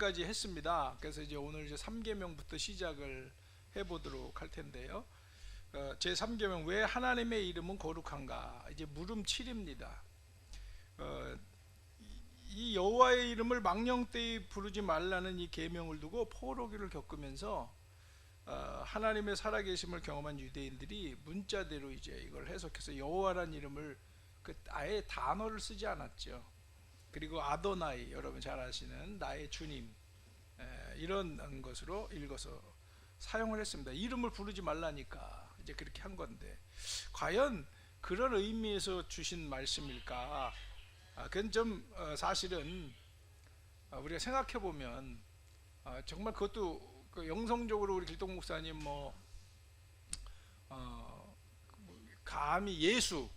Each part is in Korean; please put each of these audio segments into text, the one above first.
3계명까지 했습니다. 그래서 이제 오늘 이제 3계명부터 시작을 해보도록 할 텐데요. 제 3계명, 왜 하나님의 이름은 거룩한가? 이제 물음 7입니다. 이 여호와의 이름을 망령되이 부르지 말라는 이 계명을 두고 포로기를 겪으면서 하나님의 살아계심을 경험한 유대인들이 문자대로 이제 이걸 해석해서 여호와란 이름을 아예 단어를 쓰지 않았죠. 그리고 아도나이, 여러분 잘 아시는 나의 주님, 이런 것으로 읽어서 사용을 했습니다. 이름을 부르지 말라니까 이제 그렇게 한 건데, 과연 그런 의미에서 주신 말씀일까? 그건 좀 사실은 우리가 생각해 보면 정말 그것도 영성적으로 우리 길동 목사님 감히 예수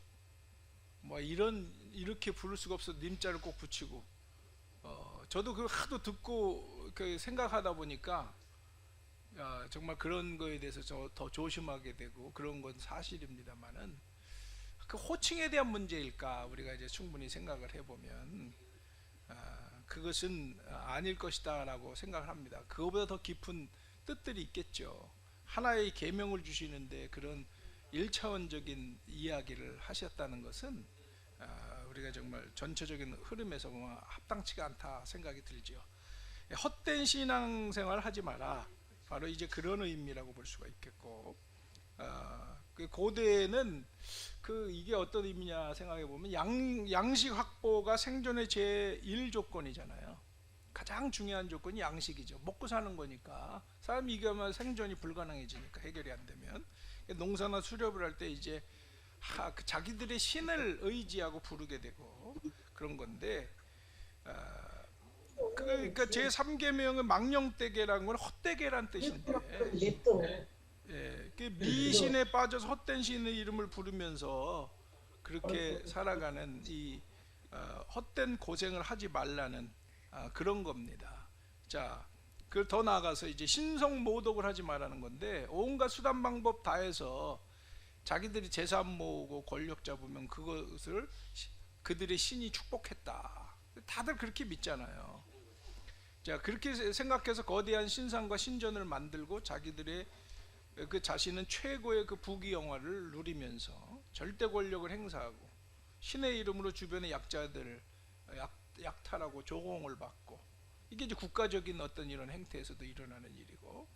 이렇게 부를 수가 없어 님자를 꼭 붙이고, 저도 그 하도 듣고 생각하다 보니까 정말 그런 거에 대해서 더 조심하게 되고 그런 건 사실입니다만은, 그 호칭에 대한 문제일까 우리가 이제 충분히 생각을 해보면 그것은 아닐 것이다라고 생각을 합니다. 그거보다 더 깊은 뜻들이 있겠죠. 하나의 계명을 주시는데 그런 1차원적인 이야기를 하셨다는 것은 우리가 정말 전체적인 흐름에서 보면 합당치가 않다 생각이 들죠. 헛된 신앙생활 하지 마라, 바로 이제 그런 의미라고 볼 수가 있겠고, 그 고대에는 이게 어떤 의미냐 생각해 보면 양식 확보가 생존의 제1 조건이잖아요. 가장 중요한 조건이 양식이죠. 먹고 사는 거니까, 사람이 이거면 생존이 불가능해지니까, 해결이 안 되면 농사나 수렵을 할 때 이제 자기들의 신을 의지하고 부르게 되고 그런 건데, 그러니까 제 3계명은 망령되게라는 건 헛되게란 뜻인데, 미신에 빠져서 헛된 신의 이름을 부르면서 그렇게 살아가는 이 헛된 고생을 하지 말라는 그런 겁니다. 자, 그 더 나아가서 이제 신성 모독을 하지 말라는 건데, 온갖 수단 방법 다 해서 자기들이 재산 모으고 권력 잡으면 그것을 그들의 신이 축복했다. 다들 그렇게 믿잖아요. 자, 그렇게 생각해서 거대한 신상과 신전을 만들고 자기들의 그 자신은 최고의 그 부귀영화를 누리면서 절대 권력을 행사하고 신의 이름으로 주변의 약자들 약탈하고 조공을 받고, 이게 이제 국가적인 어떤 이런 행태에서도 일어나는 일이고,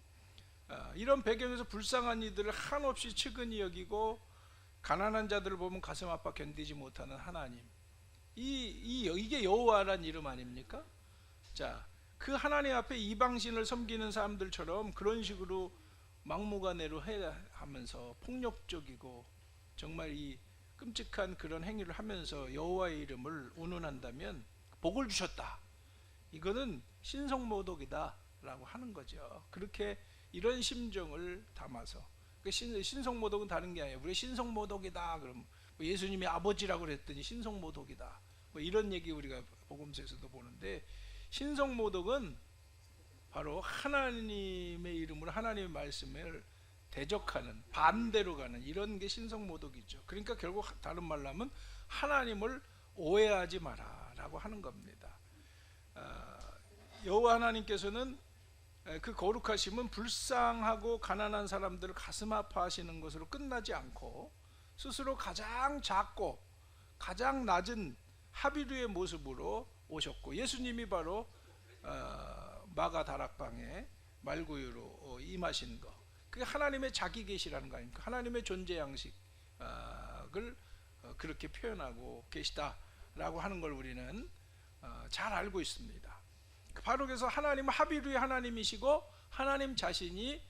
이런 배경에서 불쌍한 이들을 한없이 측은히 여기고 가난한 자들을 보면 가슴 아파 견디지 못하는 하나님, 이게 여호와란 이름 아닙니까? 자, 그 하나님 앞에 이방신을 섬기는 사람들처럼 그런 식으로 막무가내로 하면서 폭력적이고 정말 이 끔찍한 그런 행위를 하면서 여호와의 이름을 운운한다면 복을 주셨다, 이거는 신성모독이다 라고 하는 거죠. 그렇게 이런 심정을 담아서, 신성모독은 다른 게 아니에요. 우리 신성모독이다 그럼 예수님이 아버지라고 그랬더니 신성모독이다 이런 얘기 우리가 복음서에서도 보는데, 신성모독은 바로 하나님의 이름으로 하나님의 말씀을 대적하는, 반대로 가는 이런 게 신성모독이죠. 그러니까 결국 다른 말로 하면 하나님을 오해하지 마라 라고 하는 겁니다. 여호와 하나님께서는 그 거룩하심은 불쌍하고 가난한 사람들을 가슴 아파하시는 것으로 끝나지 않고, 스스로 가장 작고 가장 낮은 하비루의 모습으로 오셨고, 예수님이 바로 마가 다락방에 말구유로 임하신 거, 그게 하나님의 자기 계시라는 거 아닙니까? 하나님의 존재 양식을 그렇게 표현하고 계시다라고 하는 걸 우리는 잘 알고 있습니다. 바로 그래서 하나님은 하비루의 하나님이시고 하나님 자신이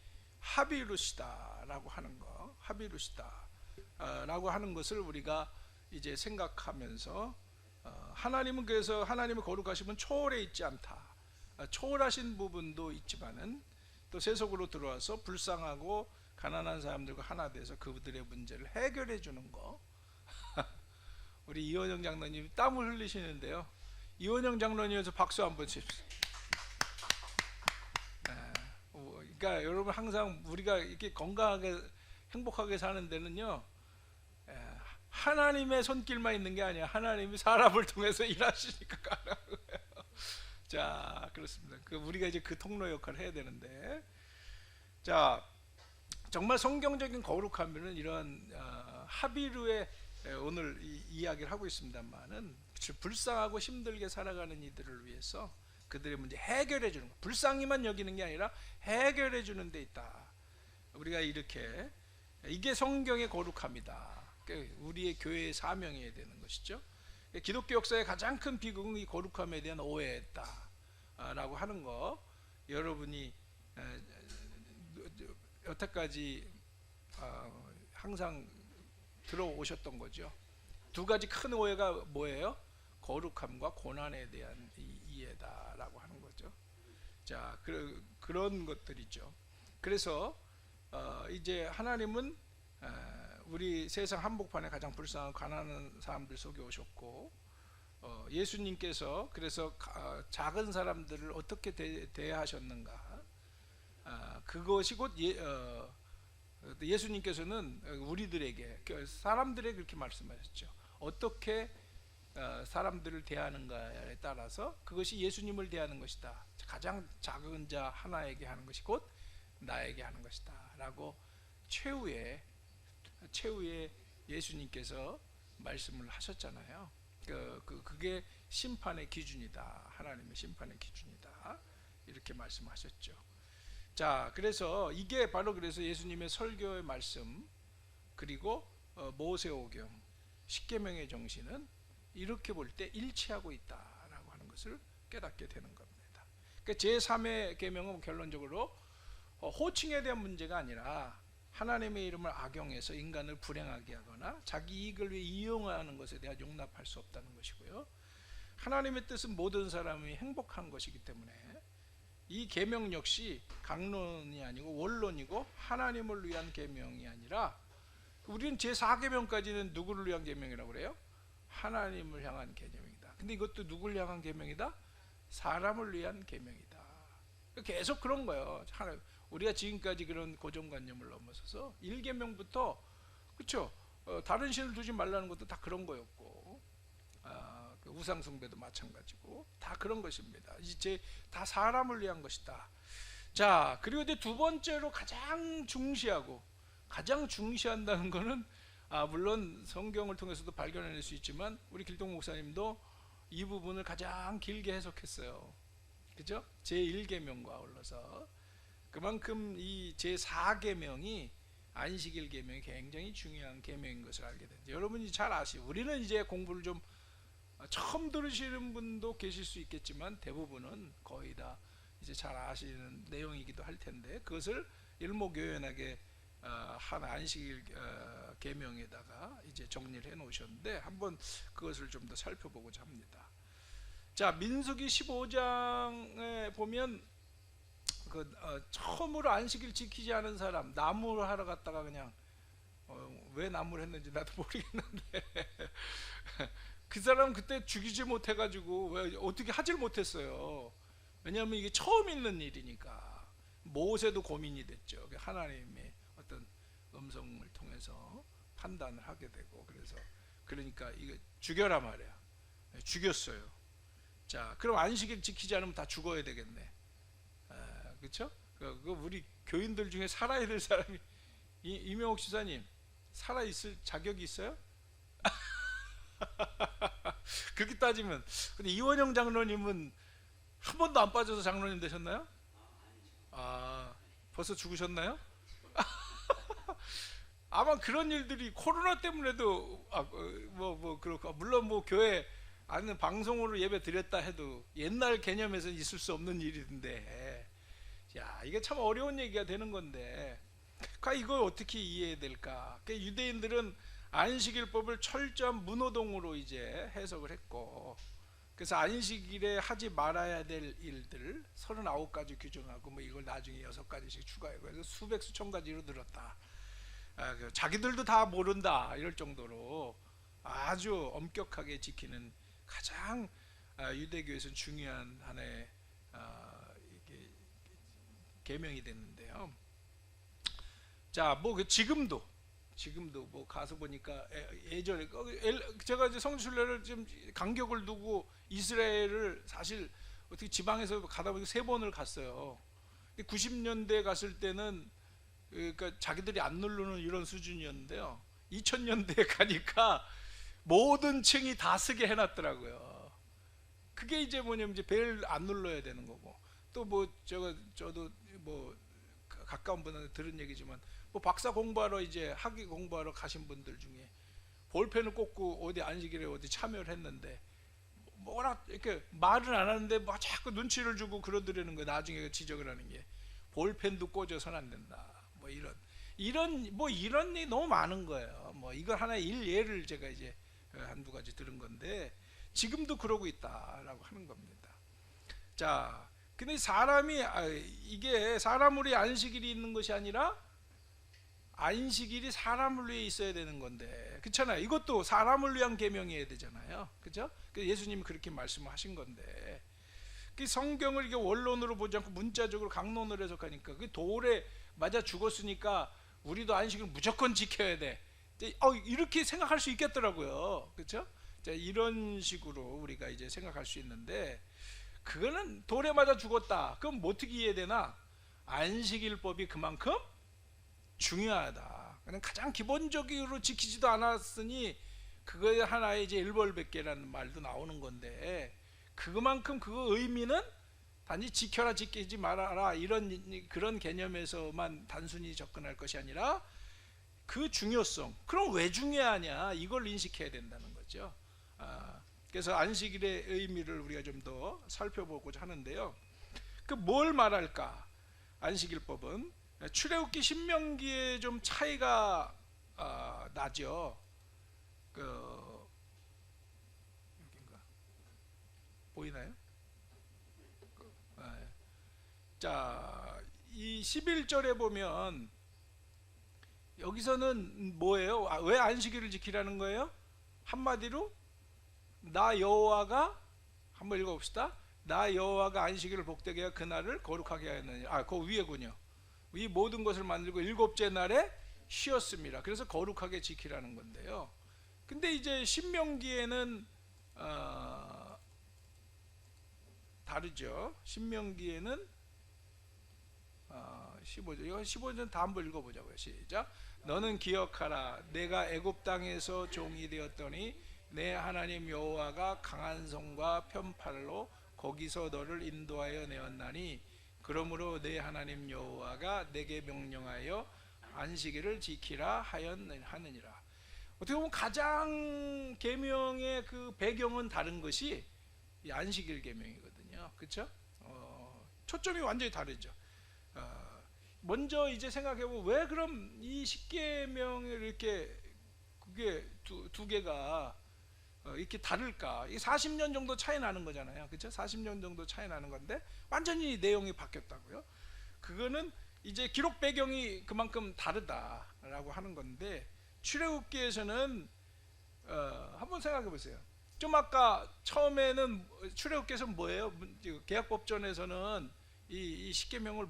하비루시다라고 하는 거, 하비루시다라고 하는 것을 우리가 이제 생각하면서, 하나님은 그래서 하나님의 거룩하심은 초월해 있지 않다. 초월하신 부분도 있지만은 또 세속으로 들어와서 불쌍하고 가난한 사람들과 하나 돼서 그들의 문제를 해결해 주는 거. 우리 이원영 장로님 땀을 흘리시는데요. 이원영 장로님에서 박수 한번 칩시다. 그러니까 여러분, 항상 우리가 이렇게 건강하게 행복하게 사는 데는요, 하나님의 손길만 있는 게 아니야. 하나님이 사람을 통해서 일하시니까 가능한 거예요. 자, 그렇습니다. 우리가 이제 그 통로 역할을 해야 되는데, 자, 정말 성경적인 거룩함은 이런 하비루의 오늘 이야기를 하고 있습니다만은 불쌍하고 힘들게 살아가는 이들을 위해서 그들의 문제 해결해 주는 거, 불쌍히만 여기는 게 아니라 해결해 주는 데 있다. 우리가 이렇게, 이게 성경의 거룩함이다. 우리의 교회의 사명이어야 되는 것이죠. 기독교 역사의 가장 큰 비극은 이 거룩함에 대한 오해였다 라고 하는 거, 여러분이 여태까지 항상 들어오셨던 거죠. 두 가지 큰 오해가 뭐예요? 거룩함과 고난에 대한 이해다라고 하는 거죠. 자, 그런 것들이죠. 그래서 이제 하나님은 우리 세상 한복판에 가장 불쌍한 가난한 사람들 속에 오셨고, 예수님께서 그래서 작은 사람들을 어떻게 대하셨는가, 그것이 곧 예수님께서는 우리들에게, 사람들에게 그렇게 말씀하셨죠. 어떻게 사람들을 대하는가에 따라서 그것이 예수님을 대하는 것이다. 가장 작은 자 하나에게 하는 것이 곧 나에게 하는 것이다 라고 최후의 예수님께서 말씀을 하셨잖아요. 그게 심판의 기준이다. 하나님의 심판의 기준이다. 이렇게 말씀하셨죠. 자, 그래서 이게 바로 그래서 예수님의 설교의 말씀, 그리고 모세오경, 십계명의 정신은 이렇게 볼 때 일치하고 있다라고 하는 것을 깨닫게 되는 겁니다. 그러니까 제3의 계명은 결론적으로 호칭에 대한 문제가 아니라 하나님의 이름을 악용해서 인간을 불행하게 하거나 자기 이익을 위해 이용하는 것에 대해 용납할 수 없다는 것이고요. 하나님의 뜻은 모든 사람이 행복한 것이기 때문에 이 계명 역시 강론이 아니고 원론이고 하나님을 위한 계명이 아니라, 우리는 제4계명까지는 누구를 위한 계명이라고 그래요? 하나님을 향한 계명이다. 근데 이것도 누구를 향한 계명이다? 사람을 위한 계명이다. 계속 그런 거예요. 우리가 지금까지 그런 고정관념을 넘어서서 1계명부터, 그렇죠? 다른 신을 두지 말라는 것도 다 그런 거였고, 그 우상숭배도 마찬가지고 다 그런 것입니다. 이제 다 사람을 위한 것이다. 자, 그리고 이제 두 번째로 가장 중시한다는 것은, 물론 성경을 통해서도 발견해낼 수 있지만 우리 길동 목사님도 이 부분을 가장 길게 해석했어요. 그죠? 제1계명과 아울러서 그만큼 이 제4계명이 안식일 계명이 굉장히 중요한 계명인 것을 알게 됩니다. 여러분이 잘 아시고, 우리는 이제 공부를 좀 처음 들으시는 분도 계실 수 있겠지만 대부분은 거의 다 이제 잘 아시는 내용이기도 할 텐데, 그것을 일목요연하게 한 안식일 계명에다가 이제 정리를 해 놓으셨는데, 한번 그것을 좀 더 살펴보고자 합니다. 자, 민수기 15장에 보면 처음으로 안식일 지키지 않은 사람, 나무를 하러 갔다가 그냥 왜 나무를 했는지 나도 모르겠는데 그 사람 그때 죽이지 못해가지고 왜 어떻게 하질 못했어요. 왜냐하면 이게 처음 있는 일이니까. 모세도 고민이 됐죠. 하나님의 어떤 음성을 통해서 판단을 하게 되고, 그러니까 이거 죽여라 말이야. 죽였어요. 자, 그럼 안식일 지키지 않으면 다 죽어야 되겠네. 그렇죠? 우리 교인들 중에 살아야 될 사람이, 이명옥 지사님 살아 있을 자격이 있어요? 그렇게 따지면, 근데 이원영 장로님은 한 번도 안 빠져서 장로님 되셨나요? 벌써 죽으셨나요? 아마 그런 일들이 코로나 때문에도 그렇고, 물론 뭐 교회 아니면 방송으로 예배 드렸다 해도 옛날 개념에서 있을 수 없는 일인데, 야, 이게 참 어려운 얘기가 되는 건데, 이걸 어떻게 이해해야 될까? 유대인들은 안식일법을 철저한 문호동으로 이제 해석을 했고, 그래서 안식일에 하지 말아야 될 일들 39가지 규정하고, 뭐 이걸 나중에 6가지씩 추가하고, 그래서 수백 수천 가지로 늘었다. 자기들도 다 모른다 이럴 정도로 아주 엄격하게 지키는 가장 유대교에서는 중요한 하나의 계명이 됐는데요. 자, 뭐 지금도 뭐 가서 보니까 예전에 제가 이제 성지순례를 좀 간격을 두고 이스라엘을 사실 어떻게 지방에서 가다 보니까 3번을 갔어요. 90년대에 갔을 때는 그러니까 자기들이 안 누르는 이런 수준이었는데요. 2000년대에 가니까 모든 층이 다 쓰게 해놨더라고요. 그게 이제 뭐냐면 이제 벨 안 눌러야 되는 거고, 또 뭐 저도 뭐 가까운 분한테 들은 얘기지만 뭐 박사 공부하러 이제 학위 공부하러 가신 분들 중에 볼펜을 꽂고 어디 안식일에 어디 참여를 했는데 뭐라 이렇게 말을 안 하는데 뭐 자꾸 눈치를 주고 그러더라는 거예요. 나중에 지적을 하는 게 볼펜도 꽂아서는 안 된다. 뭐 이런 일이 너무 많은 거예요. 뭐 이걸 하나의 일예를 제가 이제 한두 가지 들은 건데 지금도 그러고 있다라고 하는 겁니다. 자, 근데 사람이 이게 사람으로 안식일이 있는 것이 아니라 안식일이 사람을 위해 있어야 되는 건데, 그렇잖아요. 이것도 사람을 위한 계명이어야 되잖아요. 그죠? 예수님이 그렇게 말씀하신 건데, 그 성경을 이게 원론으로 보지 않고 문자적으로 강론으로 해석하니까 그 돌에 맞아 죽었으니까 우리도 안식을 무조건 지켜야 돼. 이렇게 생각할 수 있겠더라고요. 그렇죠? 자, 이런 식으로 우리가 이제 생각할 수 있는데, 그거는 돌에 맞아 죽었다. 그럼 뭐 어떻게 이해되나? 안식일법이 그만큼 중요하다. 그냥 가장 기본적으로 지키지도 않았으니 그거에 하나의 이제 일벌백계라는 말도 나오는 건데, 그만큼 그 의미는 단지 지켜라 지키지 말아라 이런 그런 개념에서만 단순히 접근할 것이 아니라 그 중요성, 그럼 왜 중요하냐 이걸 인식해야 된다는 거죠. 그래서 안식일의 의미를 우리가 좀 더 살펴보고자 하는데요. 그 뭘 말할까? 안식일법은 출애굽기 신명기에 좀 차이가 나죠. 여긴가 보이나요? 자, 이 11절에 보면 여기서는 뭐예요? 왜 안식일을 지키라는 거예요? 한마디로 나 여호와가, 한번 읽어봅시다. 나 여호와가 안식일을 복되게 하여 그날을 거룩하게 하였느니라. 그 위에군요. 이 모든 것을 만들고 7째 날에 쉬었습니다. 그래서 거룩하게 지키라는 건데요. 근데 이제 신명기에는 다르죠. 신명기에는 15절, 이거 15절 다 한번 읽어보자고요. 시작. 너는 기억하라. 내가 애굽 땅에서 종이 되었더니 내 하나님 여호와가 강한 손과 편팔로 거기서 너를 인도하여 내었나니, 그러므로 내 하나님 여호와가 내게 명령하여 안식일을 지키라 하느니라. 어떻게 보면 가장 계명의 그 배경은 다른 것이 이 안식일 계명이거든요. 그렇죠? 초점이 완전히 다르죠. 먼저 이제 생각해보면 왜 그럼 이 십계명을 이렇게 그게 두 개가 이렇게 다를까? 이 40년 정도 차이 나는 거잖아요. 그렇죠? 40년 정도 차이 나는 건데 완전히 내용이 바뀌었다고요. 그거는 이제 기록 배경이 그만큼 다르다라고 하는 건데, 출애굽기에서는 한번 생각해 보세요. 좀 아까 처음에는 출애굽기에서는 뭐예요? 계약법전에서는 이 십계명을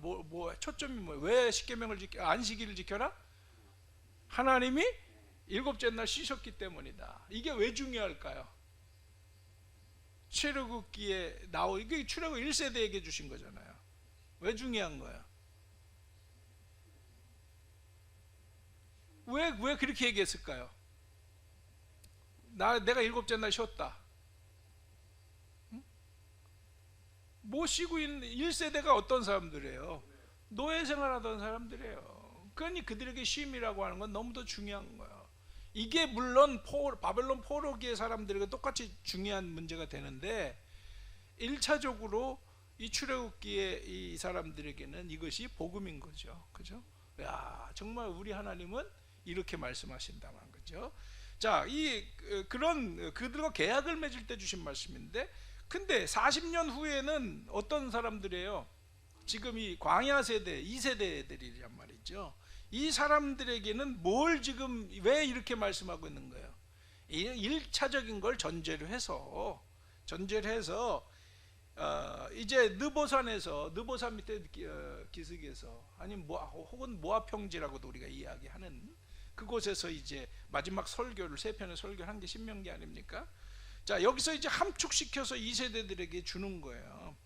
초점이 뭐예요? 왜 십계명을 안식일을 지켜라? 하나님이 7째 날 쉬셨기 때문이다. 이게 왜 중요할까요? 출애굽기에 이게 출애굽 1세대에게 주신 거잖아요. 왜 중요한 거예요? 왜 그렇게 얘기했을까요? 내가 7째 날 쉬었다. 뭐 쉬고 있는 1세대가 어떤 사람들이에요? 노예 생활하던 사람들이에요. 그러니 그들에게 쉼이라고 하는 건 너무도 중요한 거예요. 이게 물론 바벨론 포로기의 사람들에게 똑같이 중요한 문제가 되는데, 1차적으로 이 출애굽기의 이 사람들에게는 이것이 복음인 거죠. 그죠? 야, 정말 우리 하나님은 이렇게 말씀하신다는 거죠. 자, 그런 그들과 계약을 맺을 때 주신 말씀인데, 근데 40년 후에는 어떤 사람들이에요? 지금 이 광야 세대, 2세대들이란 말이죠. 이 사람들에게는 뭘 지금 왜 이렇게 말씀하고 있는 거예요? 1차적인 걸 전제로 해서 이제 느보산 밑에 기슭에서, 아니면 혹은 모압 평지라고도 우리가 이야기하는 그곳에서 이제 마지막 설교를, 3편의 설교를 한 게 신명기 아닙니까? 자, 여기서 이제 함축시켜서 2세대들에게 주는 거예요.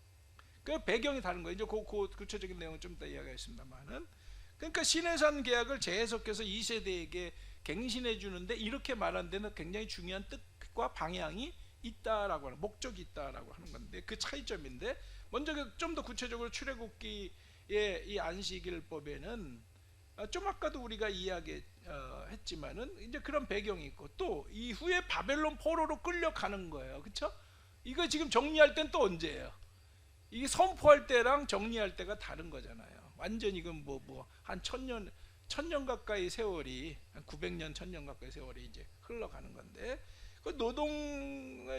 그 배경이 다른 거예요. 이제 그 구체적인 내용은 좀 이따 이야기하겠습니다만은, 그러니까 신해산 계약을 재해석해서 2세대에게 갱신해 주는데 이렇게 말한 데는 굉장히 중요한 뜻과 방향이 있다라고 하는, 목적이 있다라고 하는 건데, 그 차이점인데, 먼저 좀 더 구체적으로 출애굽기의 이 안식일법에는 좀 아까도 우리가 이야기했지만은 이제 그런 배경이 있고, 또 이후에 바벨론 포로로 끌려가는 거예요. 그렇죠? 이거 지금 정리할 땐 또 언제예요? 이게 선포할 때랑 정리할 때가 다른 거잖아요. 완전 이건 한 천년 가까이 세월이, 한 900년 1000년 가까이 세월이 이제 흘러가는 건데, 그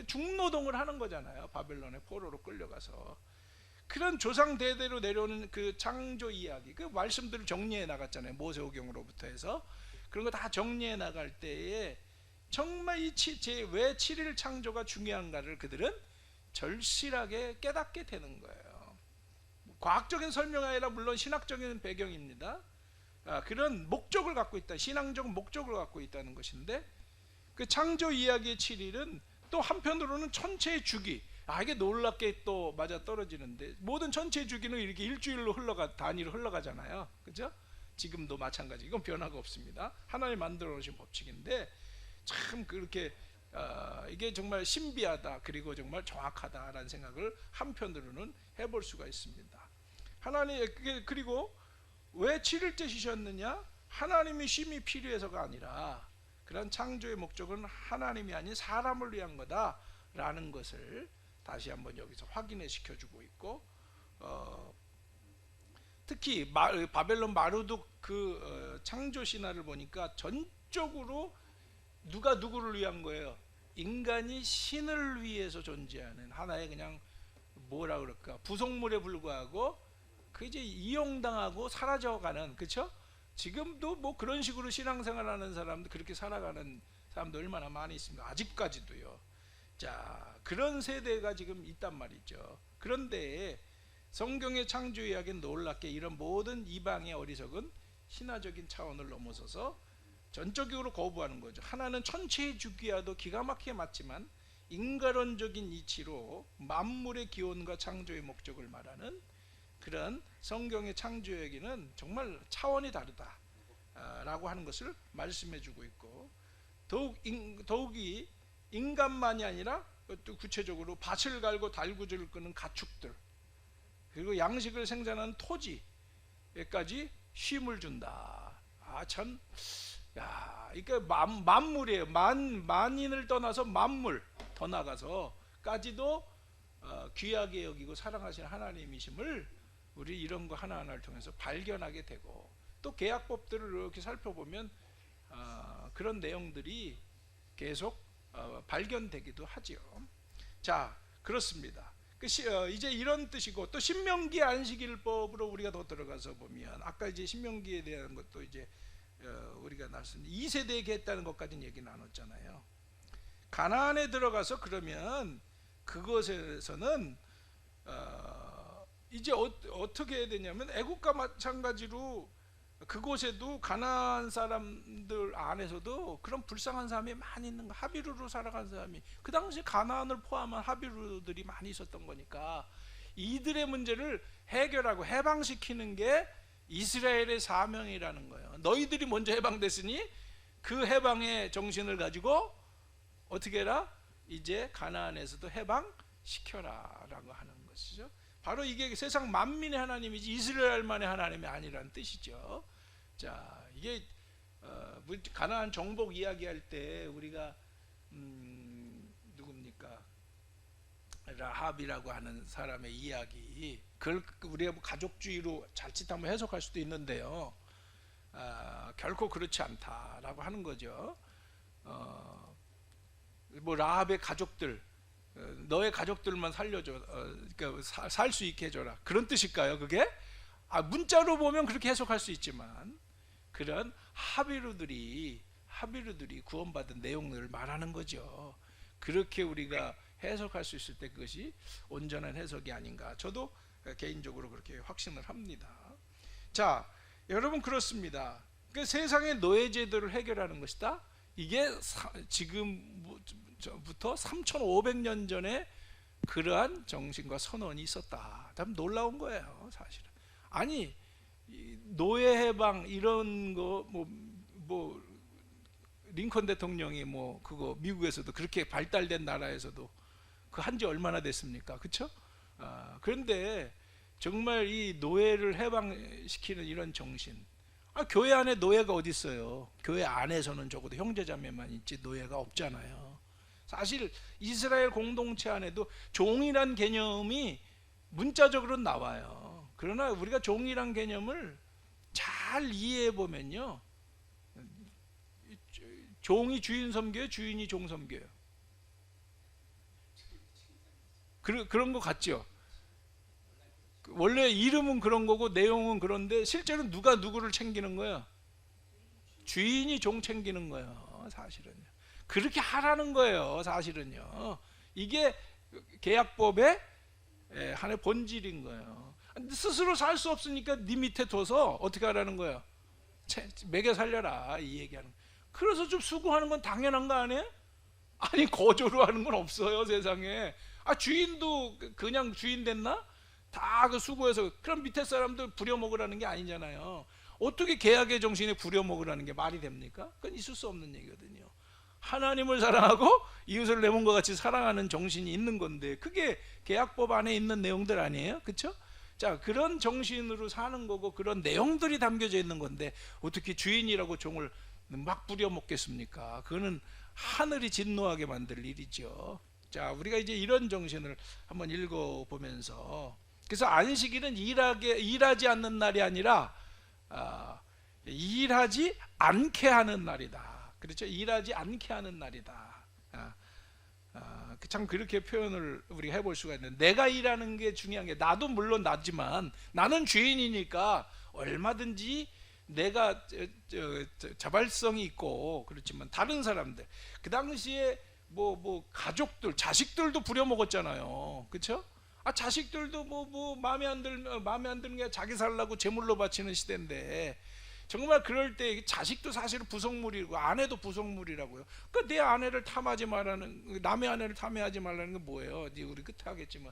중노동을 하는 거잖아요. 바벨론의 포로로 끌려가서. 그런 조상 대대로 내려오는 그 창조 이야기, 그 말씀들을 정리해 나갔잖아요. 모세오경으로부터 해서 그런 거 다 정리해 나갈 때에 정말 왜 7일 창조가 중요한가를 그들은 절실하게 깨닫게 되는 거예요. 과학적인 설명이 아니라 물론 신학적인 배경입니다. 그런 목적을 갖고 있다, 신앙적 목적을 갖고 있다는 것인데, 그 창조 이야기의 7일은 또 한편으로는 천체의 주기, 이게 놀랍게 또 맞아 떨어지는데, 모든 천체의 주기는 이렇게 일주일로 단위로 흘러가잖아요. 그죠? 지금도 마찬가지. 이건 변화가 없습니다. 하나님 만들어 놓으신 법칙인데, 참 그렇게 이게 정말 신비하다, 그리고 정말 정확하다라는 생각을 한편으로는 해볼 수가 있습니다. 하나님, 그리고 왜 7일째 쉬셨느냐? 하나님이 쉼이 필요해서가 아니라, 그런 창조의 목적은 하나님이 아닌 사람을 위한 거다라는 것을 다시 한번 여기서 확인해 시켜주고 있고, 특히 바벨론 마르둑 그 창조 신화를 보니까 전적으로 누가 누구를 위한 거예요? 인간이 신을 위해서 존재하는 하나의 그냥 뭐라 그럴까, 부속물에 불과하고 그 이제 이용당하고 사라져가는, 그렇죠? 지금도 뭐 그런 식으로 신앙생활하는 사람들, 그렇게 살아가는 사람도 얼마나 많이 있습니다. 아직까지도요. 자, 그런 세대가 지금 있단 말이죠. 그런데 성경의 창조 이야기는 놀랍게 이런 모든 이방의 어리석은 신화적인 차원을 넘어서서 전적으로 거부하는 거죠. 하나는 천체의 주기와도 기가 막히게 맞지만 인간론적인 이치로 만물의 기원과 창조의 목적을 말하는 그런 성경의 창조 이야기는 정말 차원이 다르다라고 하는 것을 말씀해주고 있고, 더욱이 인간만이 아니라 또 구체적으로 밭을 갈고 달구지를 끄는 가축들, 그리고 양식을 생산하는 토지에까지 쉼을 준다. 참, 그러니까 만물이에요. 만인을 떠나서 만물, 더 나가서까지도 귀하게 여기고 사랑하시는 하나님이심을 우리 이런 거 하나하나를 통해서 발견하게 되고, 또 계약법들을 이렇게 살펴보면 그런 내용들이 계속 발견되기도 하지요. 자, 그렇습니다. 이제 이런 뜻이고, 또 신명기 안식일법으로 우리가 더 들어가서 보면, 아까 이제 신명기에 대한 것도 이제 우리가 나왔습니다. 2세대에게 했다는 것까지는 얘기 나눴잖아요. 가나안에 들어가서 그러면 그것에서는 이제 어떻게 해야 되냐면, 애국과 마찬가지로 그곳에도 가나안 사람들 안에서도 그런 불쌍한 사람이 많이 있는 거, 하비루로 살아간 사람이, 그 당시 가나안을 포함한 하비루들이 많이 있었던 거니까 이들의 문제를 해결하고 해방시키는 게 이스라엘의 사명이라는 거예요. 너희들이 먼저 해방됐으니 그 해방의 정신을 가지고 어떻게 해라? 이제 가나안에서도 해방시켜라 라고 하는 것이죠. 바로 이게 세상 만민의 하나님이지 이스라엘만의 하나님이 아니라는 뜻이죠. 자, 이게 가나안 정복 이야기할 때 우리가 누굽니까? 라합이라고 하는 사람의 이야기, 그걸 우리가 가족주의로 자칫하면 해석할 수도 있는데요, 결코 그렇지 않다라고 하는 거죠. 뭐 라합의 가족들, 너의 가족들만 살려줘, 그러니까 살 수 있게 해줘라, 그런 뜻일까요? 그게 문자로 보면 그렇게 해석할 수 있지만, 그런 하비루들이 구원받은 내용을 말하는 거죠. 그렇게 우리가 해석할 수 있을 때 그것이 온전한 해석이 아닌가, 저도 개인적으로 그렇게 확신을 합니다. 자, 여러분, 그렇습니다. 그 세상의 노예 제도를 해결하는 것이다. 이게 지금부터 3500년 전에 그러한 정신과 선언이 있었다. 참 놀라운 거예요, 사실은. 아니, 노예 해방 이런 거 뭐 링컨 대통령이 뭐 그거 미국에서도 그렇게 발달된 나라에서도 그 한지 얼마나 됐습니까? 그렇죠? 그런데 정말 이 노예를 해방시키는 이런 정신. 교회 안에 노예가 어디 있어요? 교회 안에서는 적어도 형제자매만 있지 노예가 없잖아요. 사실 이스라엘 공동체 안에도 종이란 개념이 문자적으로 나와요. 그러나 우리가 종이란 개념을 잘 이해해 보면요, 종이 주인 섬겨요, 주인이 종 섬겨요? 그런 것 같죠? 원래 이름은 그런 거고 내용은 그런데 실제로 누가 누구를 챙기는 거야? 주인이 종 챙기는 거예요, 사실은요. 그렇게 하라는 거예요, 사실은요. 이게 계약법의 하나의 본질인 거예요. 스스로 살 수 없으니까 네 밑에 둬서 어떻게 하라는 거예요? 먹여 살려라, 이 얘기하는 거예요. 그래서 좀 수고하는 건 당연한 거 아니에요? 아니, 거조로 하는 건 없어요, 세상에. 주인도 그냥 주인 됐나? 다 그 수고해서. 그럼 밑에 사람들 부려먹으라는 게 아니잖아요. 어떻게 계약의 정신에 부려먹으라는 게 말이 됩니까? 그건 있을 수 없는 얘기거든요. 하나님을 사랑하고 이웃을 내 몸과 같이 사랑하는 정신이 있는 건데, 그게 계약법 안에 있는 내용들 아니에요? 그렇죠? 자, 그런 정신으로 사는 거고 그런 내용들이 담겨져 있는 건데 어떻게 주인이라고 종을 막 부려먹겠습니까? 그거는 하늘이 진노하게 만들 일이죠. 자, 우리가 이제 이런 정신을 한번 읽어보면서, 그래서 안식일은 일하지 않는 날이 아니라 일하지 않게 하는 날이다. 그렇죠? 일하지 않게 하는 날이다. 참 그렇게 표현을 우리가 해볼 수가 있는데, 내가 일하는 게 중요한 게, 나도 물론 나지만 나는 주인이니까 얼마든지 내가 자발성이 있고 그렇지만 다른 사람들, 그 당시에 뭐 가족들, 자식들도 부려먹었잖아요. 그렇죠? 자식들도 뭐 마음에 안 드는 게 자기 살라고 제물로 바치는 시대인데, 정말 그럴 때 자식도 사실은 부속물이고 아내도 부속물이라고요. 그러니까 내 아내를 탐하지 말라는, 남의 아내를 탐해하지 말라는 게 뭐예요? 우리 끝에 하겠지만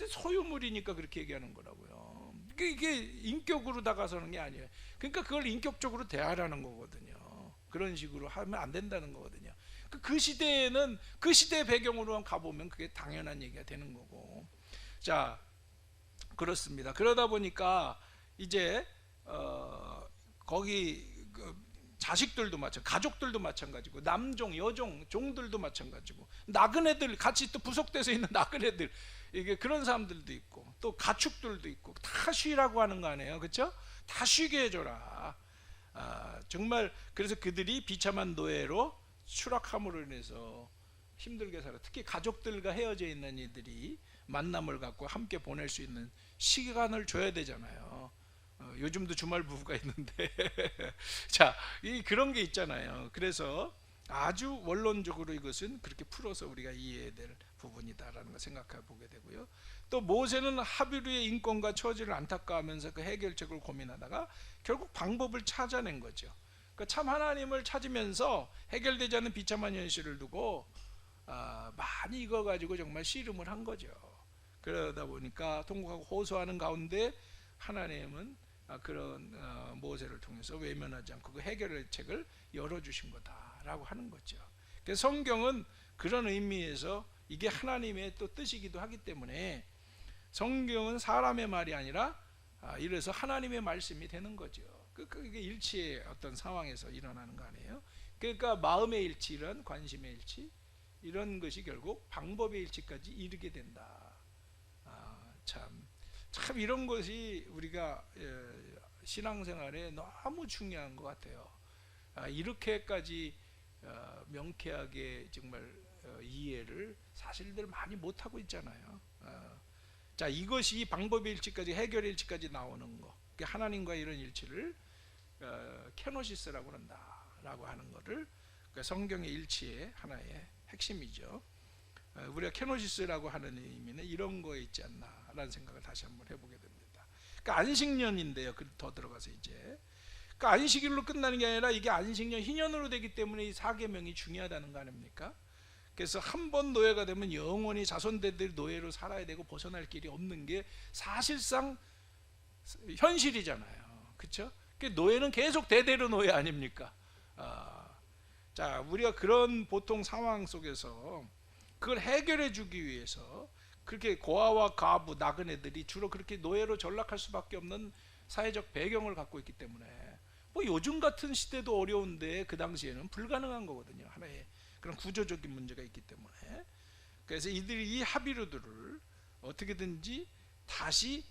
소유물이니까 그렇게 얘기하는 거라고요. 이게 인격으로 다가서는 게 아니에요. 그러니까 그걸 인격적으로 대하라는 거거든요. 그런 식으로 하면 안 된다는 거거든요. 그 시대에는 그 시대 배경으로 가보면 그게 당연한 얘기가 되는 거고. 자, 그렇습니다. 그러다 보니까 이제 거기 자식들도 가족들도 마찬가지고, 남종, 여종, 종들도 마찬가지고, 나그네들 같이 또 부속돼서 있는 나그네들, 이게 그런 사람들도 있고, 또 가축들도 있고, 다 쉬라고 하는 거 아니에요, 그렇죠? 다 쉬게 해줘라. 정말 그래서 그들이 비참한 노예로 추락함으로 인해서 힘들게 살아. 특히 가족들과 헤어져 있는 이들이 만남을 갖고 함께 보낼 수 있는 시간을 줘야 되잖아요. 요즘도 주말 부부가 있는데 자, 그런 게 있잖아요. 그래서 아주 원론적으로 이것은 그렇게 풀어서 우리가 이해해야 될 부분이다라는 걸 생각해 보게 되고요. 또 모세는 하비루의 인권과 처지를 안타까워하면서 그 해결책을 고민하다가 결국 방법을 찾아낸 거죠. 그러니까 참 하나님을 찾으면서 해결되지 않는 비참한 현실을 두고 많이 이거 가지고 정말 씨름을 한 거죠. 그러다 보니까 통곡하고 호소하는 가운데 하나님은 그런 모세를 통해서 외면하지 않고 그 해결의 책을 열어주신 거다라고 하는 거죠. 그래서 성경은 그런 의미에서 이게 하나님의 또 뜻이기도 하기 때문에 성경은 사람의 말이 아니라 이래서 하나님의 말씀이 되는 거죠. 그게 일치의 어떤 상황에서 일어나는 거 아니에요? 그러니까 마음의 일치, 이런 관심의 일치, 이런 것이 결국 방법의 일치까지 이르게 된다. 참 이런 것이 우리가 신앙생활에 너무 중요한 것 같아요. 이렇게까지 명쾌하게 정말 이해를 사실들 많이 못하고 있잖아요. 자, 이것이 방법의 일치까지, 해결의 일치까지 나오는 거, 하나님과 이런 일치를 케노시스라고 한다라고 하는 것을, 성경의 일치의 하나의 핵심이죠. 우리가 케노시스라고 하는 의미는 이런 거에 있지 않나라는 생각을 다시 한번 해보게 됩니다. 그러니까 안식년인데요. 더 들어가서 이제 그러니까 안식일로 끝나는 게 아니라 이게 안식년 희년으로 되기 때문에 이 4계명이 중요하다는 거 아닙니까? 그래서 한 번 노예가 되면 영원히 자손대들이 노예로 살아야 되고 벗어날 길이 없는 게 사실상 현실이잖아요. 그렇죠? 노예는 계속 대대로 노예 아닙니까? 자, 우리가 그런 보통 상황 속에서 그걸 해결해 주기 위해서 그렇게 고아와 과부, 나그네들이 주로 그렇게 노예로 전락할 수밖에 없는 사회적 배경을 갖고 있기 때문에 뭐 요즘 같은 시대도 어려운데 그 당시에는 불가능한 거거든요. 하나의 그런 구조적인 문제가 있기 때문에. 그래서 이들이 이 하비루들을 어떻게든지 다시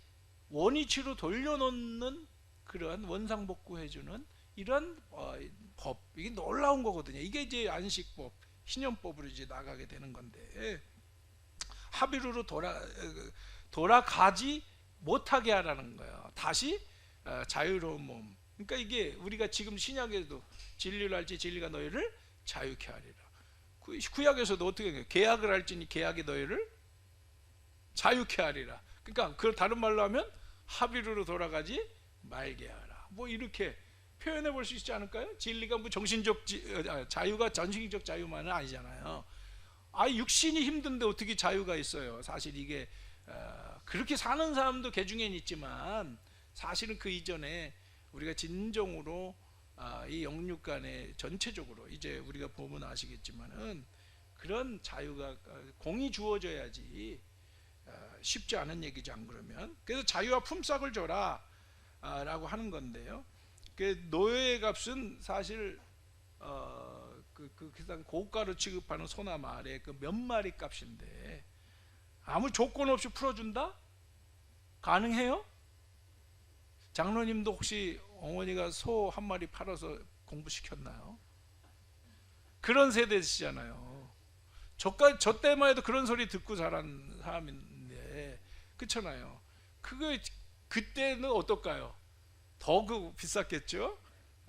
원위치로 돌려놓는 그런 원상복구해주는 이런 법, 이게 놀라운 거거든요. 이게 이제 안식법, 신연법으로 이제 나가게 되는 건데, 하비루로 돌아가지 못하게 하라는 거예요. 다시 자유로운 몸. 그러니까 이게 우리가 지금 신약에도 진리를 알지 진리가 너희를 자유케 하리라. 구약에서도 어떻게 해요? 계약을 할지니 계약이 너희를 자유케 하리라. 그러니까 그 다른 말로 하면 하비루로 돌아가지 말게 하라. 뭐 이렇게 표현해 볼 수 있지 않을까요? 진리가 뭐 정신적 자유가 전신적 자유만은 아니잖아요. 육신이 힘든데 어떻게 자유가 있어요? 사실 이게 그렇게 사는 사람도 개중엔 있지만 사실은 그 이전에 우리가 진정으로 이 영육 간에 전체적으로 이제 우리가 보면 아시겠지만은 그런 자유가 공이 주어져야지 쉽지 않은 얘기지 안 그러면. 그래서 자유와 품삯을 줘라 라고 하는 건데요. 그 노예의 값은 사실 그 고가로 취급하는 소나 말의 그 몇 마리 값인데 아무 조건 없이 풀어준다? 가능해요? 장로님도 혹시 어머니가 소 한 마리 팔아서 공부시켰나요? 그런 세대시잖아요. 저 때만 해도 그런 소리 듣고 자란 사람인데, 그렇잖아요. 그때는 어떨까요? 더 비쌌겠죠?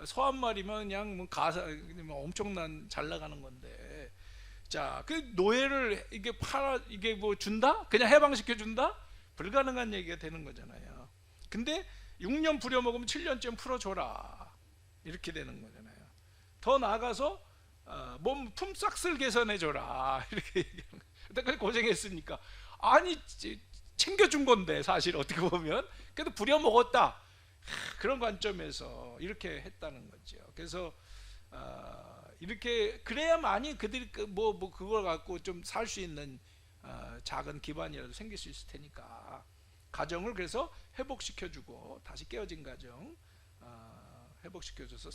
소 한 마리면 그냥 뭐 엄청난 잘 나가는 건데, 자, 그 노예를 이게 뭐 준다? 그냥 해방시켜 준다? 불가능한 얘기가 되는 거잖아요. 근데 6년 부려먹으면 7년쯤 풀어줘라 이렇게 되는 거잖아요. 더 나아가서 몸 품삯을 개선해줘라 이렇게 얘기하는 거예요. 고생했으니까 아니 챙겨준 건데 사실 어떻게 보면 그래도 부려먹었다 그런 관점에서 이렇게 했다는 거죠. 그래서 이렇게 그래야만이 그들이 그걸 갖고 좀 살 수 있는 작은 기반이라도 생길 수 있을 테니까 가정을 그래서 회복시켜주고 다시 깨어진 가정 회복시켜줘서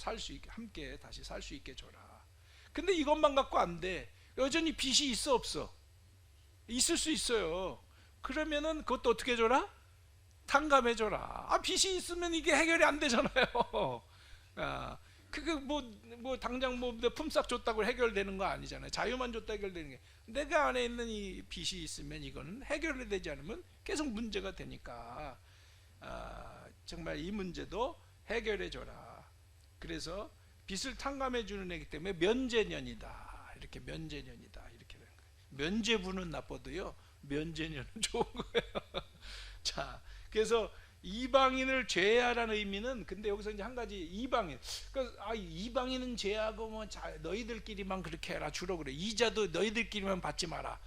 함께 다시 살 수 있게 줘라. 근데 이것만 갖고 안 돼. 여전히 빚이 있어 없어? 있을 수 있어요. 그러면은 그것도 어떻게 줘라? 탕감해줘라. 빚이 있으면 이게 해결이 안 되잖아요. 그게 뭐 당장 품삯 줬다고 해결되는 거 아니잖아요. 자유만 줬다 해결되는 게 내가 안에 있는 이 빚이 있으면 이거는 해결이 되지 않으면 계속 문제가 되니까 정말 이 문제도 해결해 줘라. 그래서 빚을 탕감해 주는 애기 때문에 면제년이다. 이렇게 면제년이다. 이렇게 되는 거예요. 면제부는 나빠도요. 면제년은 좋은 거예요. 자, 그래서 이방인을 제하라는 의미는 근데 여기서 이제 한 가지 이방인. 그러니까 이방인은 제하고 뭐 너희들끼리만 그렇게 해라 주로 그래. 이자도 너희들끼리만 받지 마라.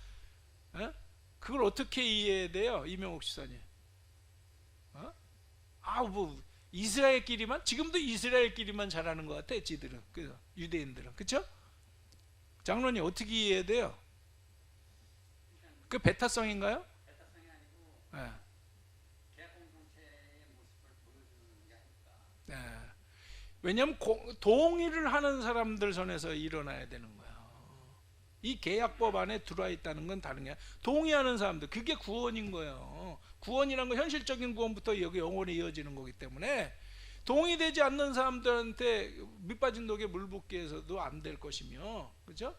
그걸 어떻게 이해해야 돼요, 이명옥 시사님? 뭐 이스라엘끼리만 지금도 이스라엘끼리만 잘하는 것 같아, 지들은. 그죠? 유대인들은 그렇죠? 장로님 어떻게 이해해야 돼요? 그 배타성인가요? 배타성이 아니고 네. 계약 공동체의 모습을 보여주는 게 아닐까. 네. 왜냐하면 동의를 하는 사람들 선에서 일어나야 되는 거예요. 이 계약법 안에 들어와 있다는 건 다른 게 아니라 동의하는 사람들, 그게 구원인 거예요. 구원이란 건 현실적인 구원부터 여기 영원히 이어지는 거기 때문에 동의되지 않는 사람들한테 밑빠진 독에 물 붓기 해서도 안 될 것이며, 그렇죠?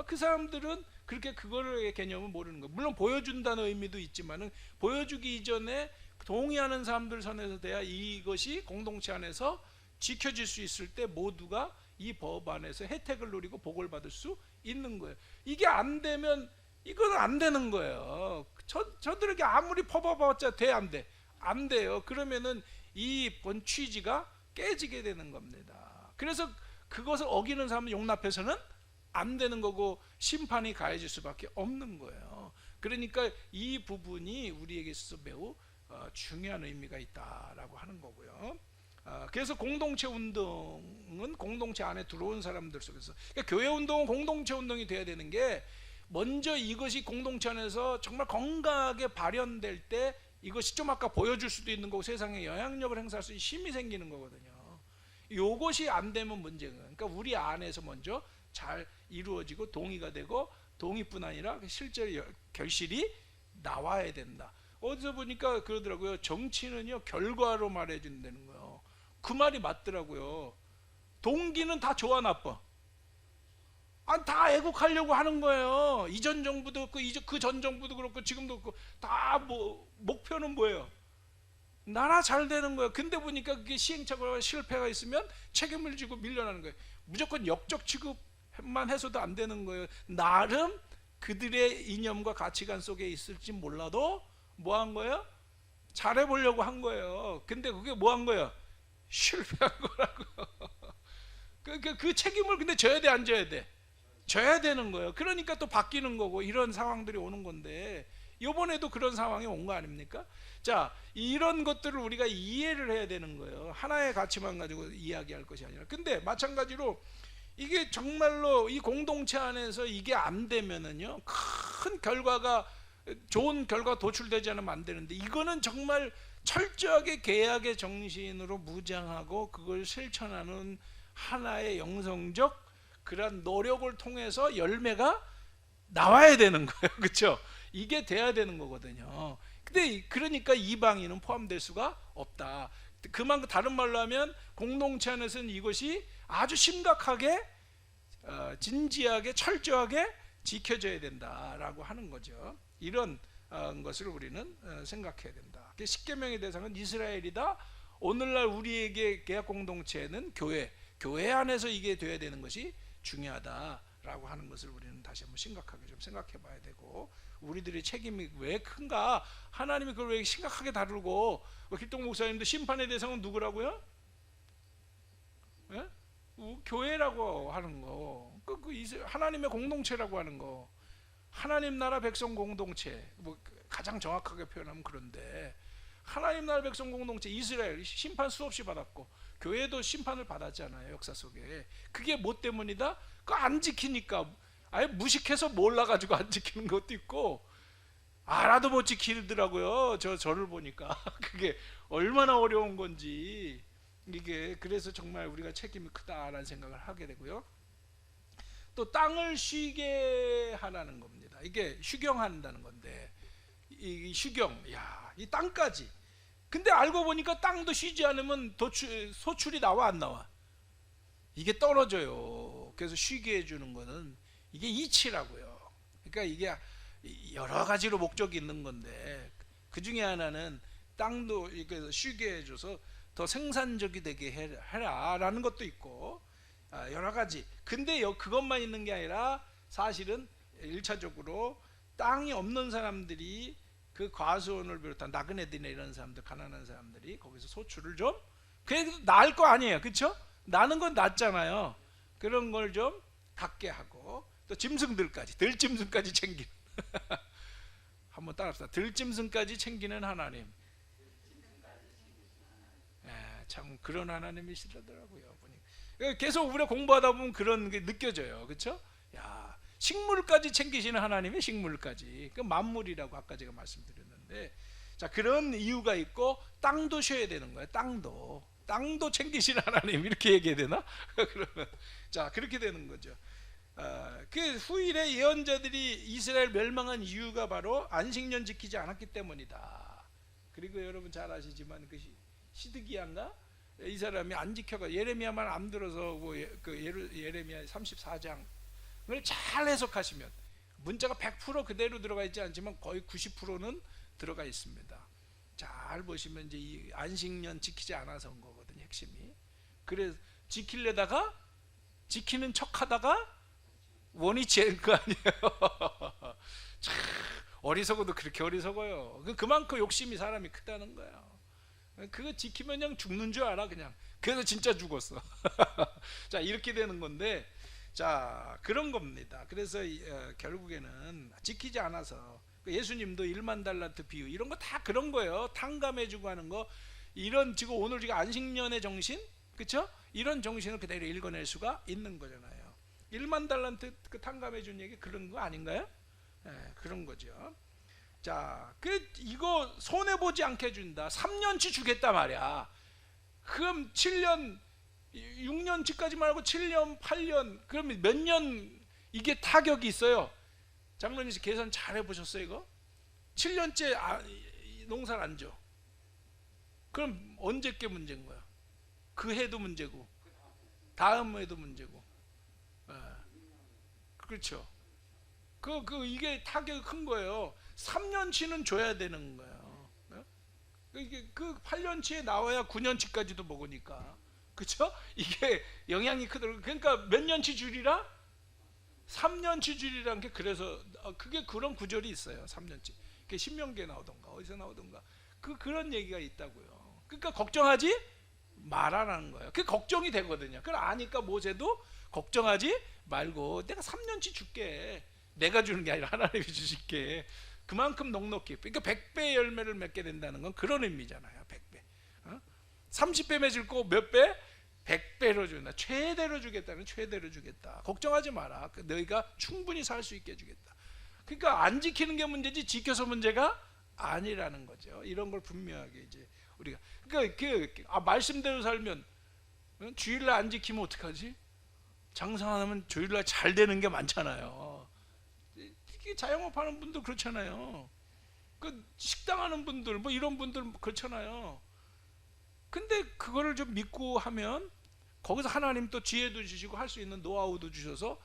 그 사람들은 그렇게 그거의 개념을 모르는 거예요. 물론 보여준다는 의미도 있지만은 보여주기 이전에 동의하는 사람들 선에서 돼야 이것이 공동체 안에서 지켜질 수 있을 때 모두가 이 법 안에서 혜택을 누리고 복을 받을 수 있는 거예요. 이게 안 되면 이거는 안 되는 거예요. 저들에게 아무리 퍼봐봤자 돼 안 돼? 안 돼요. 그러면은 이 본 취지가 깨지게 되는 겁니다. 그래서 그것을 어기는 사람은 용납해서는 안 되는 거고 심판이 가해질 수밖에 없는 거예요. 그러니까 이 부분이 우리에게 있어서 매우 중요한 의미가 있다라고 하는 거고요. 그래서 공동체 운동은 공동체 안에 들어온 사람들 속에서, 그러니까 교회 운동은 공동체 운동이 돼야 되는 게, 먼저 이것이 공동체 안에서 정말 건강하게 발현될 때 이것이 좀 아까 보여줄 수도 있는 거고 세상에 영향력을 행사할 수 있는 힘이 생기는 거거든요. 이것이 안 되면 문제가, 그러니까 우리 안에서 먼저 잘 이루어지고 동의가 되고, 동의뿐 아니라 실제 결실이 나와야 된다. 어디서 보니까 그러더라고요. 정치는요 결과로 말해준다는 거예요. 그 말이 맞더라고요. 동기는 다 좋아 나빠? 다 애국하려고 하는 거예요. 이전 정부도 그렇고 그 전 정부도 그렇고 지금도 그렇고 다 목표는 뭐예요? 나라 잘 되는 거예요. 근데 보니까 그게 시행착오가 실패가 있으면 책임을 지고 밀려나는 거예요. 무조건 역적 취급만 해서도 안 되는 거예요. 나름 그들의 이념과 가치관 속에 있을지 몰라도 뭐 한 거예요? 잘해보려고 한 거예요. 근데 그게 뭐 한 거예요? 실패한 거라고. 그 책임을 근데 져야 돼, 안 져야 돼? 져야 되는 거예요. 그러니까 또 바뀌는 거고 이런 상황들이 오는 건데, 이번에도 그런 상황이 온 거 아닙니까? 자, 이런 것들을 우리가 이해를 해야 되는 거예요. 하나의 가치만 가지고 이야기할 것이 아니라. 근데 마찬가지로 이게 정말로 이 공동체 안에서 이게 안 되면은요, 큰 결과가, 좋은 결과가 도출되지 않으면 안 되는데, 이거는 정말 철저하게 계약의 정신으로 무장하고 그걸 실천하는 하나의 영성적 그런 노력을 통해서 열매가 나와야 되는 거예요. 그렇죠? 이게 돼야 되는 거거든요. 근데 그러니까 이방인은 포함될 수가 없다. 그만큼 다른 말로 하면 공동체 안에서는 이것이 아주 심각하게 진지하게 철저하게 지켜져야 된다라고 하는 거죠. 이런 것을 우리는 생각해야 된다. 십계명의 대상은 이스라엘이다. 오늘날 우리에게 계약 공동체는 교회 안에서 이게 돼야 되는 것이 중요하다라고 하는 것을 우리는 다시 한번 심각하게 좀 생각해 봐야 되고, 우리들의 책임이 왜 큰가? 하나님이 그걸 왜 심각하게 다루고, 길동 목사님도 심판의 대상은 누구라고요? 예? 교회라고 하는 거, 하나님의 공동체라고 하는 거, 하나님 나라 백성 공동체, 뭐 가장 정확하게 표현하면 그런데, 하나님 나라 백성 공동체 이스라엘 심판 수없이 받았고 교회도 심판을 받았잖아요, 역사 속에. 그게 뭐 때문이다? 그거 안 지키니까, 아예 무식해서 몰라가지고 안 지키는 것도 있고, 알아도 못 지키더라고요. 저를 보니까 그게 얼마나 어려운 건지. 이게 그래서 정말 우리가 책임이 크다라는 생각을 하게 되고요. 또 땅을 쉬게 하라는 겁니다. 이게 휴경한다는 건데, 이 휴경, 이 땅까지. 근데 알고 보니까 땅도 쉬지 않으면 소출이 나와 안 나와? 이게 떨어져요. 그래서 쉬게 해주는 거는 이게 이치라고요. 그러니까 이게 여러 가지로 목적이 있는 건데, 그 중에 하나는 땅도 이렇게 쉬게 해줘서 더 생산적이 되게 해라라는 것도 있고, 여러 가지. 근데 그것만 있는 게 아니라 사실은 1차적으로 땅이 없는 사람들이, 그 과수원을 비롯한 나그네들이나 이런 사람들, 가난한 사람들이 거기서 소출을 좀, 그래도 나을 거 아니에요, 그렇죠? 나는 건 낫잖아요. 그런 걸 좀 갖게 하고, 또 짐승들까지, 들짐승까지 챙기는 한번 따라합시다. 들짐승까지 챙기는 하나님. 참 그런 하나님이시더라고요. 계속 우리가 공부하다 보면 그런 게 느껴져요, 그렇죠? 식물까지 챙기시는 하나님의 식물까지, 그 만물이라고 아까 제가 말씀드렸는데, 자, 그런 이유가 있고, 땅도 쉬어야 되는 거예요. 땅도 챙기시는 하나님, 이렇게 얘기해야 되나? 그러면 자, 그렇게 되는 거죠. 그 후일에 예언자들이 이스라엘 멸망한 이유가 바로 안식년 지키지 않았기 때문이다. 그리고 여러분 잘 아시지만 그 시드기야인가? 이 사람이 안 지켜가, 예레미야만 안 들어서 예레미야 34장 을 잘 해석하시면 문자가 100% 그대로 들어가 있지 않지만 거의 90%는 들어가 있습니다. 잘 보시면 이제 이 안식년 지키지 않아서 온 거거든요, 핵심이. 그래서 지키려다가 지키는 척하다가 원이 제일 거 아니에요. 참 어리석어도 그렇게 어리석어요. 그만큼 욕심이 사람이 크다는 거예요. 그거 지키면 그냥 죽는 줄 알아, 그냥. 그래서 진짜 죽었어. 자, 이렇게 되는 건데, 자, 그런 겁니다. 그래서 결국에는 지키지 않아서 예수님도 1만 달란트 비유 이런 거 다 그런 거예요. 탕감해주고 하는 거, 이런 지금 오늘 지금 안식년의 정신, 그렇죠? 이런 정신을 그대로 읽어낼 수가 있는 거잖아요. 1만 달란트 그 탕감해준 얘기 그런 거 아닌가요? 그런 거죠. 자, 이거 손해 보지 않게 준다. 3년치 주겠다 말이야. 그럼 7년, 6년치까지 말고 7년, 8년, 그러면 몇 년 이게 타격이 있어요. 장로님 계산 잘 해보셨어요 이거? 7년째 농사를 안 줘. 그럼 언제께 문제인 거야? 그 해도 문제고 다음 해도 문제고. 그렇죠. 이게 타격이 큰 거예요. 3년치는 줘야 되는 거예요. 이게 그 8년치에 나와야 9년치까지도 먹으니까. 그렇죠? 이게 영향이 크더라고요. 그러니까 몇 년치 줄이라? 3년치 줄이라는 게, 그래서 그게 그런 구절이 있어요. 3년치. 그게 신명기에 나오던가 어디서 나오던가 그런 얘기가 있다고요. 그러니까 걱정하지 말아라는 거예요. 그게 걱정이 되거든요. 그걸 아니까 모세도 걱정하지 말고 내가 3년치 줄게. 내가 주는 게 아니라 하나님이 주실게. 그만큼 넉넉히. 그러니까 100배의 열매를 맺게 된다는 건 그런 의미잖아요. 100배. 30배 맺을 거 몇 배? 100배로 준다. 최대로 주겠다는 최대로 주겠다. 걱정하지 마라. 너희가 충분히 살 수 있게 주겠다. 그러니까 안 지키는 게 문제지 지켜서 문제가 아니라는 거죠. 이런 걸 분명하게 이제 우리가, 그러니까 말씀대로 살면, 주일날 안 지키면 어떡하지? 장사 안 하면 주일날 잘 되는 게 많잖아요. 자영업 하는 분들 그렇잖아요. 식당 하는 분들 뭐 이런 분들 그렇잖아요. 근데 그거를 좀 믿고 하면 거기서 하나님 또 지혜도 주시고 할 수 있는 노하우도 주셔서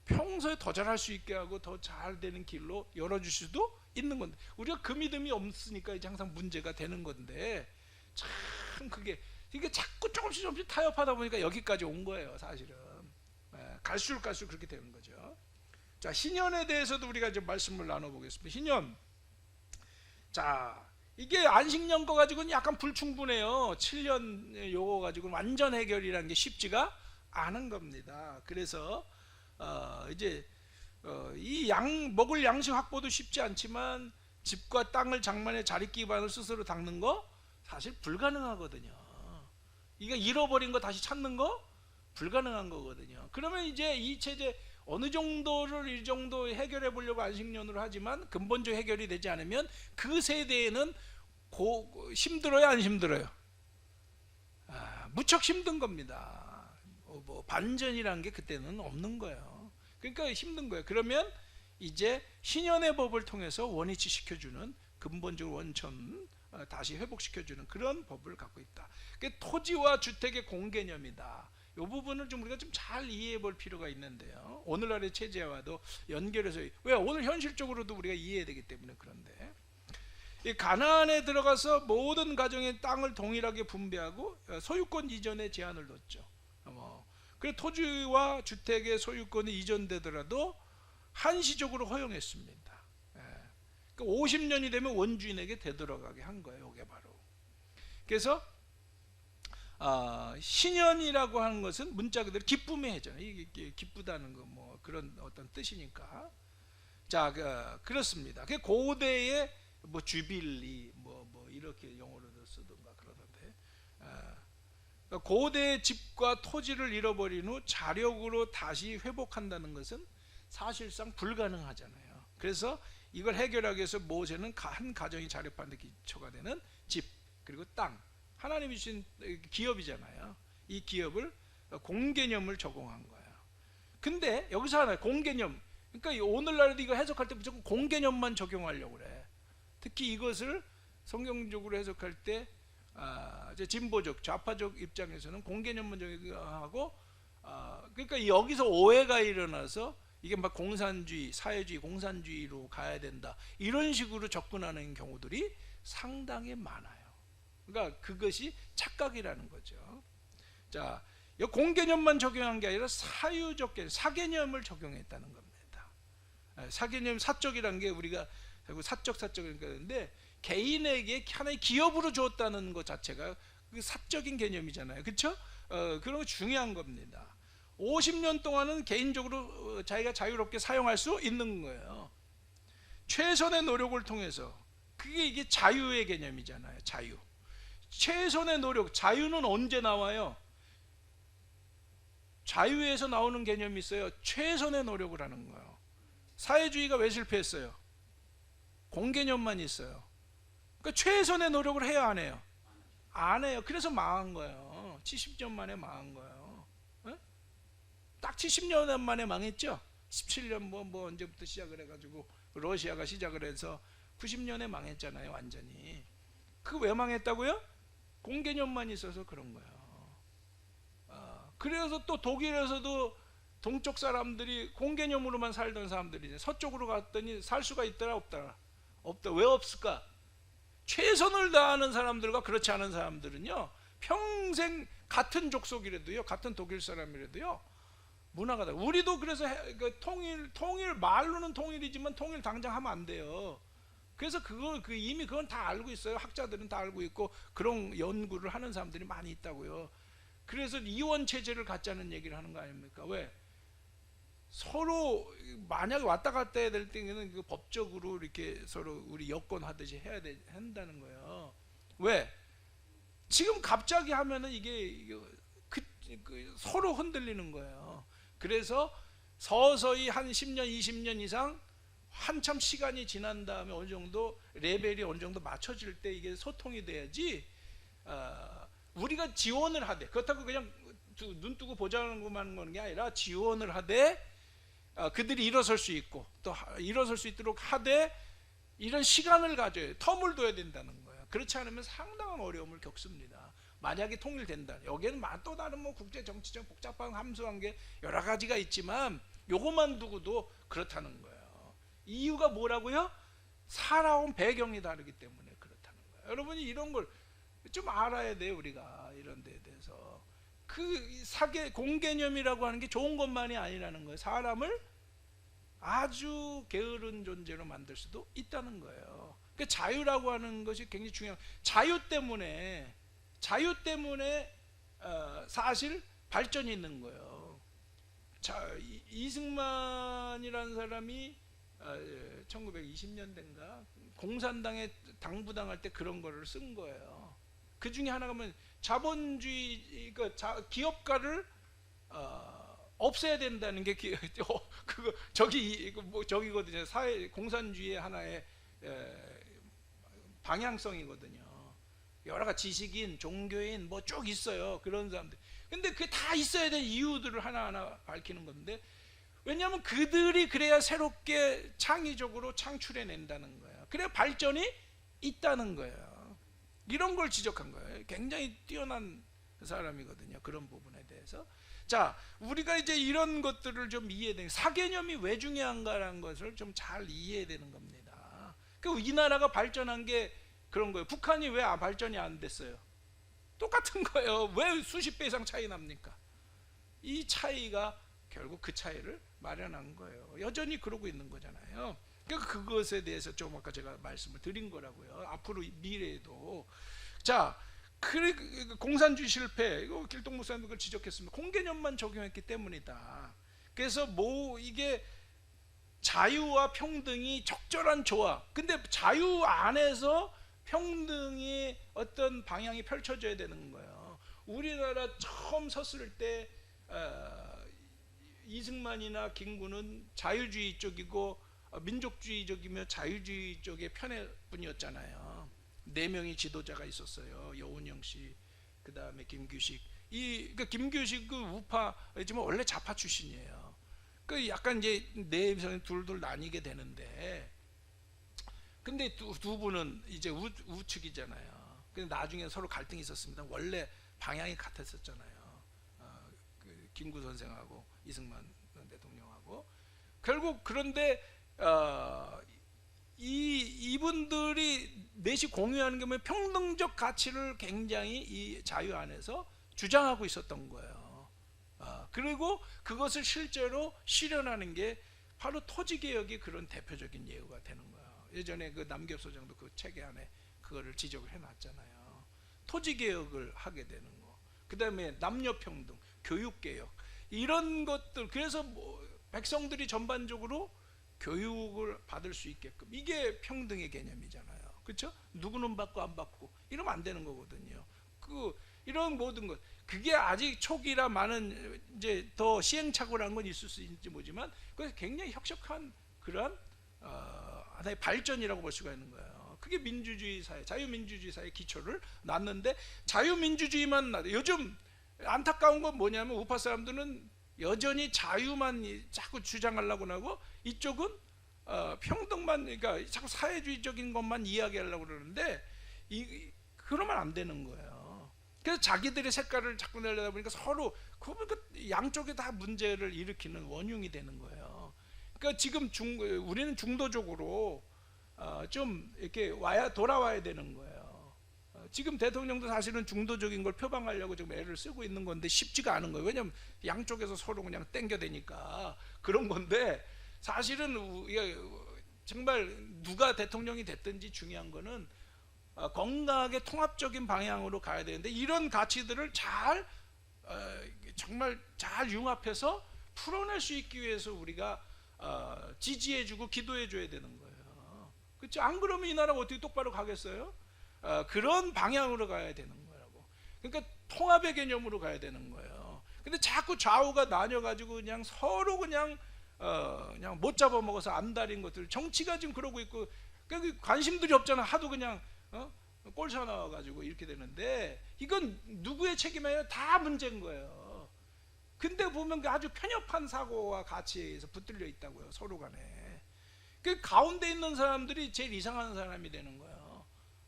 평소에 더 잘할 수 있게 하고 더 잘 되는 길로 열어주실 수도 있는 건데, 우리가 그 믿음이 없으니까 이제 항상 문제가 되는 건데, 참 이게 자꾸 조금씩 타협하다 보니까 여기까지 온 거예요. 사실은 갈수록 그렇게 되는 거죠. 자, 신년에 대해서도 우리가 이제 말씀을 나눠보겠습니다. 신년, 자, 이게 안식년 거 가지고는 약간 불충분해요. 7년 요거 가지고는 완전 해결이라는 게 쉽지가 않은 겁니다. 그래서 이제 이 먹을 양식 확보도 쉽지 않지만 집과 땅을 장만해 자리 기반을 스스로 닦는 거 사실 불가능하거든요. 이게 잃어버린 거 다시 찾는 거 불가능한 거거든요. 그러면 이제 이 체제 어느 정도를 이 정도 해결해 보려고 안식년으로 하지만 근본적 해결이 되지 않으면 그 세대에는 힘들어요, 안 힘들어요? 무척 힘든 겁니다. 뭐 반전이라는 게 그때는 없는 거예요. 그러니까 힘든 거예요. 그러면 이제 신년의 법을 통해서 원위치 시켜주는, 근본적 원천 다시 회복시켜주는 그런 법을 갖고 있다. 토지와 주택의 공개념이다. 이 부분을 좀 우리가 좀 잘 이해해 볼 필요가 있는데요. 오늘날의 체제와도 연결해서, 왜 오늘 현실적으로도 우리가 이해해야 되기 때문에. 그런데 이 가나안에 들어가서 모든 가정의 땅을 동일하게 분배하고 소유권 이전에 제한을 뒀죠. 그래서 토지와 주택의 소유권이 이전되더라도 한시적으로 허용했습니다. 그러니까 50년이 되면 원주인에게 되돌아가게 한 거예요. 이게 바로. 그래서 신년이라고 하는 것은 문자 그대로 기쁨의 해잖아요. 이게 기쁘다는 거 뭐 그런 어떤 뜻이니까. 자, 그렇습니다. 그 고대의 뭐 주빌리 뭐 이렇게 영어로도 쓰던가 그러던데. 고대의 집과 토지를 잃어버린 후 자력으로 다시 회복한다는 것은 사실상 불가능하잖아요. 그래서 이걸 해결하기 위해서 모세는 한 가정이 자립하는 데 기초가 되는 집 그리고 땅, 하나님이 주신 기업이잖아요. 이 기업을 공개념을 적용한 거예요. 근데 여기서 하나 공개념, 그러니까 오늘날도 이거 해석할 때 무조건 공개념만 적용하려고 그래. 특히 이것을 성경적으로 해석할 때 이제 진보적, 좌파적 입장에서는 공개념만 적용하고, 그러니까 여기서 오해가 일어나서 이게 막 공산주의, 사회주의, 공산주의로 가야 된다 이런 식으로 접근하는 경우들이 상당히 많아요. 그러니까 그것이 착각이라는 거죠. 자, 이 공개념만 적용한 게 아니라 사유적 개념, 사개념을 적용했다는 겁니다. 사개념, 사적이라는 게 우리가 사적 그러는데 개인에게 하나의 기업으로 줬다는 것 자체가 그 사적인 개념이잖아요. 그렇죠? 그런 거 중요한 겁니다. 50년 동안은 개인적으로 자기가 자유롭게 사용할 수 있는 거예요. 최선의 노력을 통해서. 그게 이게 자유의 개념이잖아요. 자유. 최선의 노력. 자유는 언제 나와요? 자유에서 나오는 개념이 있어요. 최선의 노력을 하는 거예요. 사회주의가 왜 실패했어요? 공개념만 있어요. 그러니까 최선의 노력을 해야 안 해요? 안 해요. 그래서 망한 거예요. 70년 만에 망한 거예요. 네? 딱 70년 만에 망했죠. 17년 뭐 언제부터 시작을 해가지고 러시아가 시작을 해서 90년에 망했잖아요. 완전히. 그 왜 망했다고요? 공개념만 있어서 그런 거예요. 그래서 또 독일에서도 동쪽 사람들이 공개념으로만 살던 사람들이 서쪽으로 갔더니 살 수가 있더라 없더라? 없다. 왜 없을까? 최선을 다하는 사람들과 그렇지 않은 사람들은요, 평생 같은 족속이라도요, 같은 독일 사람이라도요, 문화가 다르고. 우리도 그래서 통일 말로는 통일이지만 통일 당장 하면 안 돼요. 그래서 이미 그건 다 알고 있어요. 학자들은 다 알고 있고 그런 연구를 하는 사람들이 많이 있다고요. 그래서 이원 체제를 갖자는 얘기를 하는 거 아닙니까? 왜? 서로 만약에 왔다 갔다 해야 될 때는 그 법적으로 이렇게 서로 우리 여권 하듯이 한다는 거예요. 왜? 지금 갑자기 하면은 이게 서로 흔들리는 거예요. 그래서 서서히 한 10년, 20년 이상 한참 시간이 지난 다음에 어느 정도 레벨이 어느 정도 맞춰질 때 이게 소통이 돼야지. 우리가 지원을 하되, 그렇다고 그냥 눈 뜨고 보자는 것만 하는 게 아니라 지원을 하되, 그들이 일어설 수 있고 또 일어설 수 있도록 하되, 이런 시간을 가져야, 텀을 둬야 된다는 거예요. 그렇지 않으면 상당한 어려움을 겪습니다. 만약에 통일된다, 여기에는 또 다른 뭐 국제 정치적 복잡한 함수한 게 여러 가지가 있지만 요것만 두고도 그렇다는 거예요. 이유가 뭐라고요? 살아온 배경이 다르기 때문에 그렇다는 거예요. 여러분이 이런 걸 좀 알아야 돼요. 우리가 이런 데에 대해서. 공개념이라고 하는 게 좋은 것만이 아니라는 거예요. 사람을 아주 게으른 존재로 만들 수도 있다는 거예요. 그러니까 자유라고 하는 것이 굉장히 중요한. 자유 때문에 사실 발전이 있는 거예요. 이승만이라는 사람이 1920년대인가 공산당에 당부당할 때 그런 거를 쓴 거예요. 그 중에 하나가 뭐 자본주의, 기업가를 없애야 된다는 게 저기거든요. 사회 공산주의의 하나의 방향성이거든요. 여러 가지 지식인, 종교인 뭐 쭉 있어요. 그런 사람들. 근데 그게 다 있어야 될 이유들을 하나하나 밝히는 건데, 왜냐하면 그들이 그래야 새롭게 창의적으로 창출해낸다는 거예요. 그래야 발전이 있다는 거예요. 이런 걸 지적한 거예요. 굉장히 뛰어난 사람이거든요. 그런 부분에 대해서. 자, 우리가 이제 이런 것들을 좀 이해해야, 사개념이 왜 중요한가라는 것을 좀 잘 이해해야 되는 겁니다. 이 나라가 발전한 게 그런 거예요. 북한이 왜 발전이 안 됐어요? 똑같은 거예요. 왜 수십 배 이상 차이 납니까? 이 차이가 결국 그 차이를 마련한 거예요. 여전히 그러고 있는 거잖아요. 그러니까 그것에 대해서 좀 아까 제가 말씀을 드린 거라고요. 앞으로 미래에도. 자, 공산주의 실패, 이거 길동 목사님도 그걸 지적했습니다. 공개념만 적용했기 때문이다. 그래서 이게 자유와 평등이 적절한 조합. 근데 자유 안에서 평등이 어떤 방향이 펼쳐져야 되는 거예요. 우리나라 처음 섰을 때 이승만이나 김구는 자유주의 쪽이고 민족주의적이며 자유주의 쪽의 편의 분이었잖아요. 4명의 지도자가 있었어요. 여운형 씨, 그 다음에 김규식. 그러니까 김규식 우파지만 원래 좌파 출신이에요. 약간 이제 내에서는 둘둘 나뉘게 되는데, 근데 두 분은 이제 우측이잖아요. 근데 나중에 서로 갈등이 있었습니다. 원래 방향이 같았었잖아요. 김구 선생하고 이승만 대통령하고. 결국 그런데 이분들이 넷이 공유하는 게 뭐냐면 평등적 가치를 굉장히 이 자유 안에서 주장하고 있었던 거예요. 그리고 그것을 실제로 실현하는 게 바로 토지개혁이 그런 대표적인 예우가 되는 거예요. 예전에 그 남기엽 소장도 그 책에 안에 그거를 지적을 해놨잖아요. 토지개혁을 하게 되는 거. 그 다음에 남녀평등, 교육개혁. 이런 것들, 그래서 뭐 백성들이 전반적으로 교육을 받을 수 있게끔, 이게 평등의 개념이잖아요. 그렇죠? 누구는 받고 안 받고 이러면 안 되는 거거든요. 이런 모든 것, 그게 아직 초기라 많은 이제 더 시행착오라는 건 있을 수 있는지 모르지만 그게 굉장히 혁혁한 그런 하나의 발전이라고 볼 수가 있는 거예요. 그게 민주주의 사회, 자유민주주의 사회의 기초를 놨는데, 자유민주주의만 요즘 안타까운 건 뭐냐면 우파 사람들은 여전히 자유만 자꾸 주장하려고 하고, 이쪽은 평등만, 그러니까 자꾸 사회주의적인 것만 이야기하려고 그러는데 그러면 안 되는 거예요. 그래서 자기들의 색깔을 자꾸 내려다 보니까 서로 그 양쪽에 다 문제를 일으키는 원흉이 되는 거예요. 그러니까 지금 우리는 중도적으로 좀 이렇게 돌아와야 되는 거예요. 지금 대통령도 사실은 중도적인 걸 표방하려고 지금 애를 쓰고 있는 건데 쉽지가 않은 거예요. 왜냐하면 양쪽에서 서로 그냥 땡겨대니까 그런 건데, 사실은 정말 누가 대통령이 됐든지 중요한 거는 건강하게 통합적인 방향으로 가야 되는데, 이런 가치들을 정말 잘 융합해서 풀어낼 수 있기 위해서 우리가 지지해주고 기도해줘야 되는 거예요. 그렇죠? 안 그러면 이 나라가 어떻게 똑바로 가겠어요? 그런 방향으로 가야 되는 거라고. 그러니까 통합의 개념으로 가야 되는 거예요. 근데 자꾸 좌우가 나뉘어가지고 그냥 서로 그냥 못 잡아먹어서 안달인 것들, 정치가 지금 그러고 있고, 그러니까 관심들이 없잖아. 하도 그냥 꼴사 나와가지고 이렇게 되는데, 이건 누구의 책임이 아니라 다 문제인 거예요. 근데 보면 아주 편협한 사고와 가치에 의해서 붙들려 있다고요, 서로 간에. 그 가운데 있는 사람들이 제일 이상한 사람이 되는 거예요.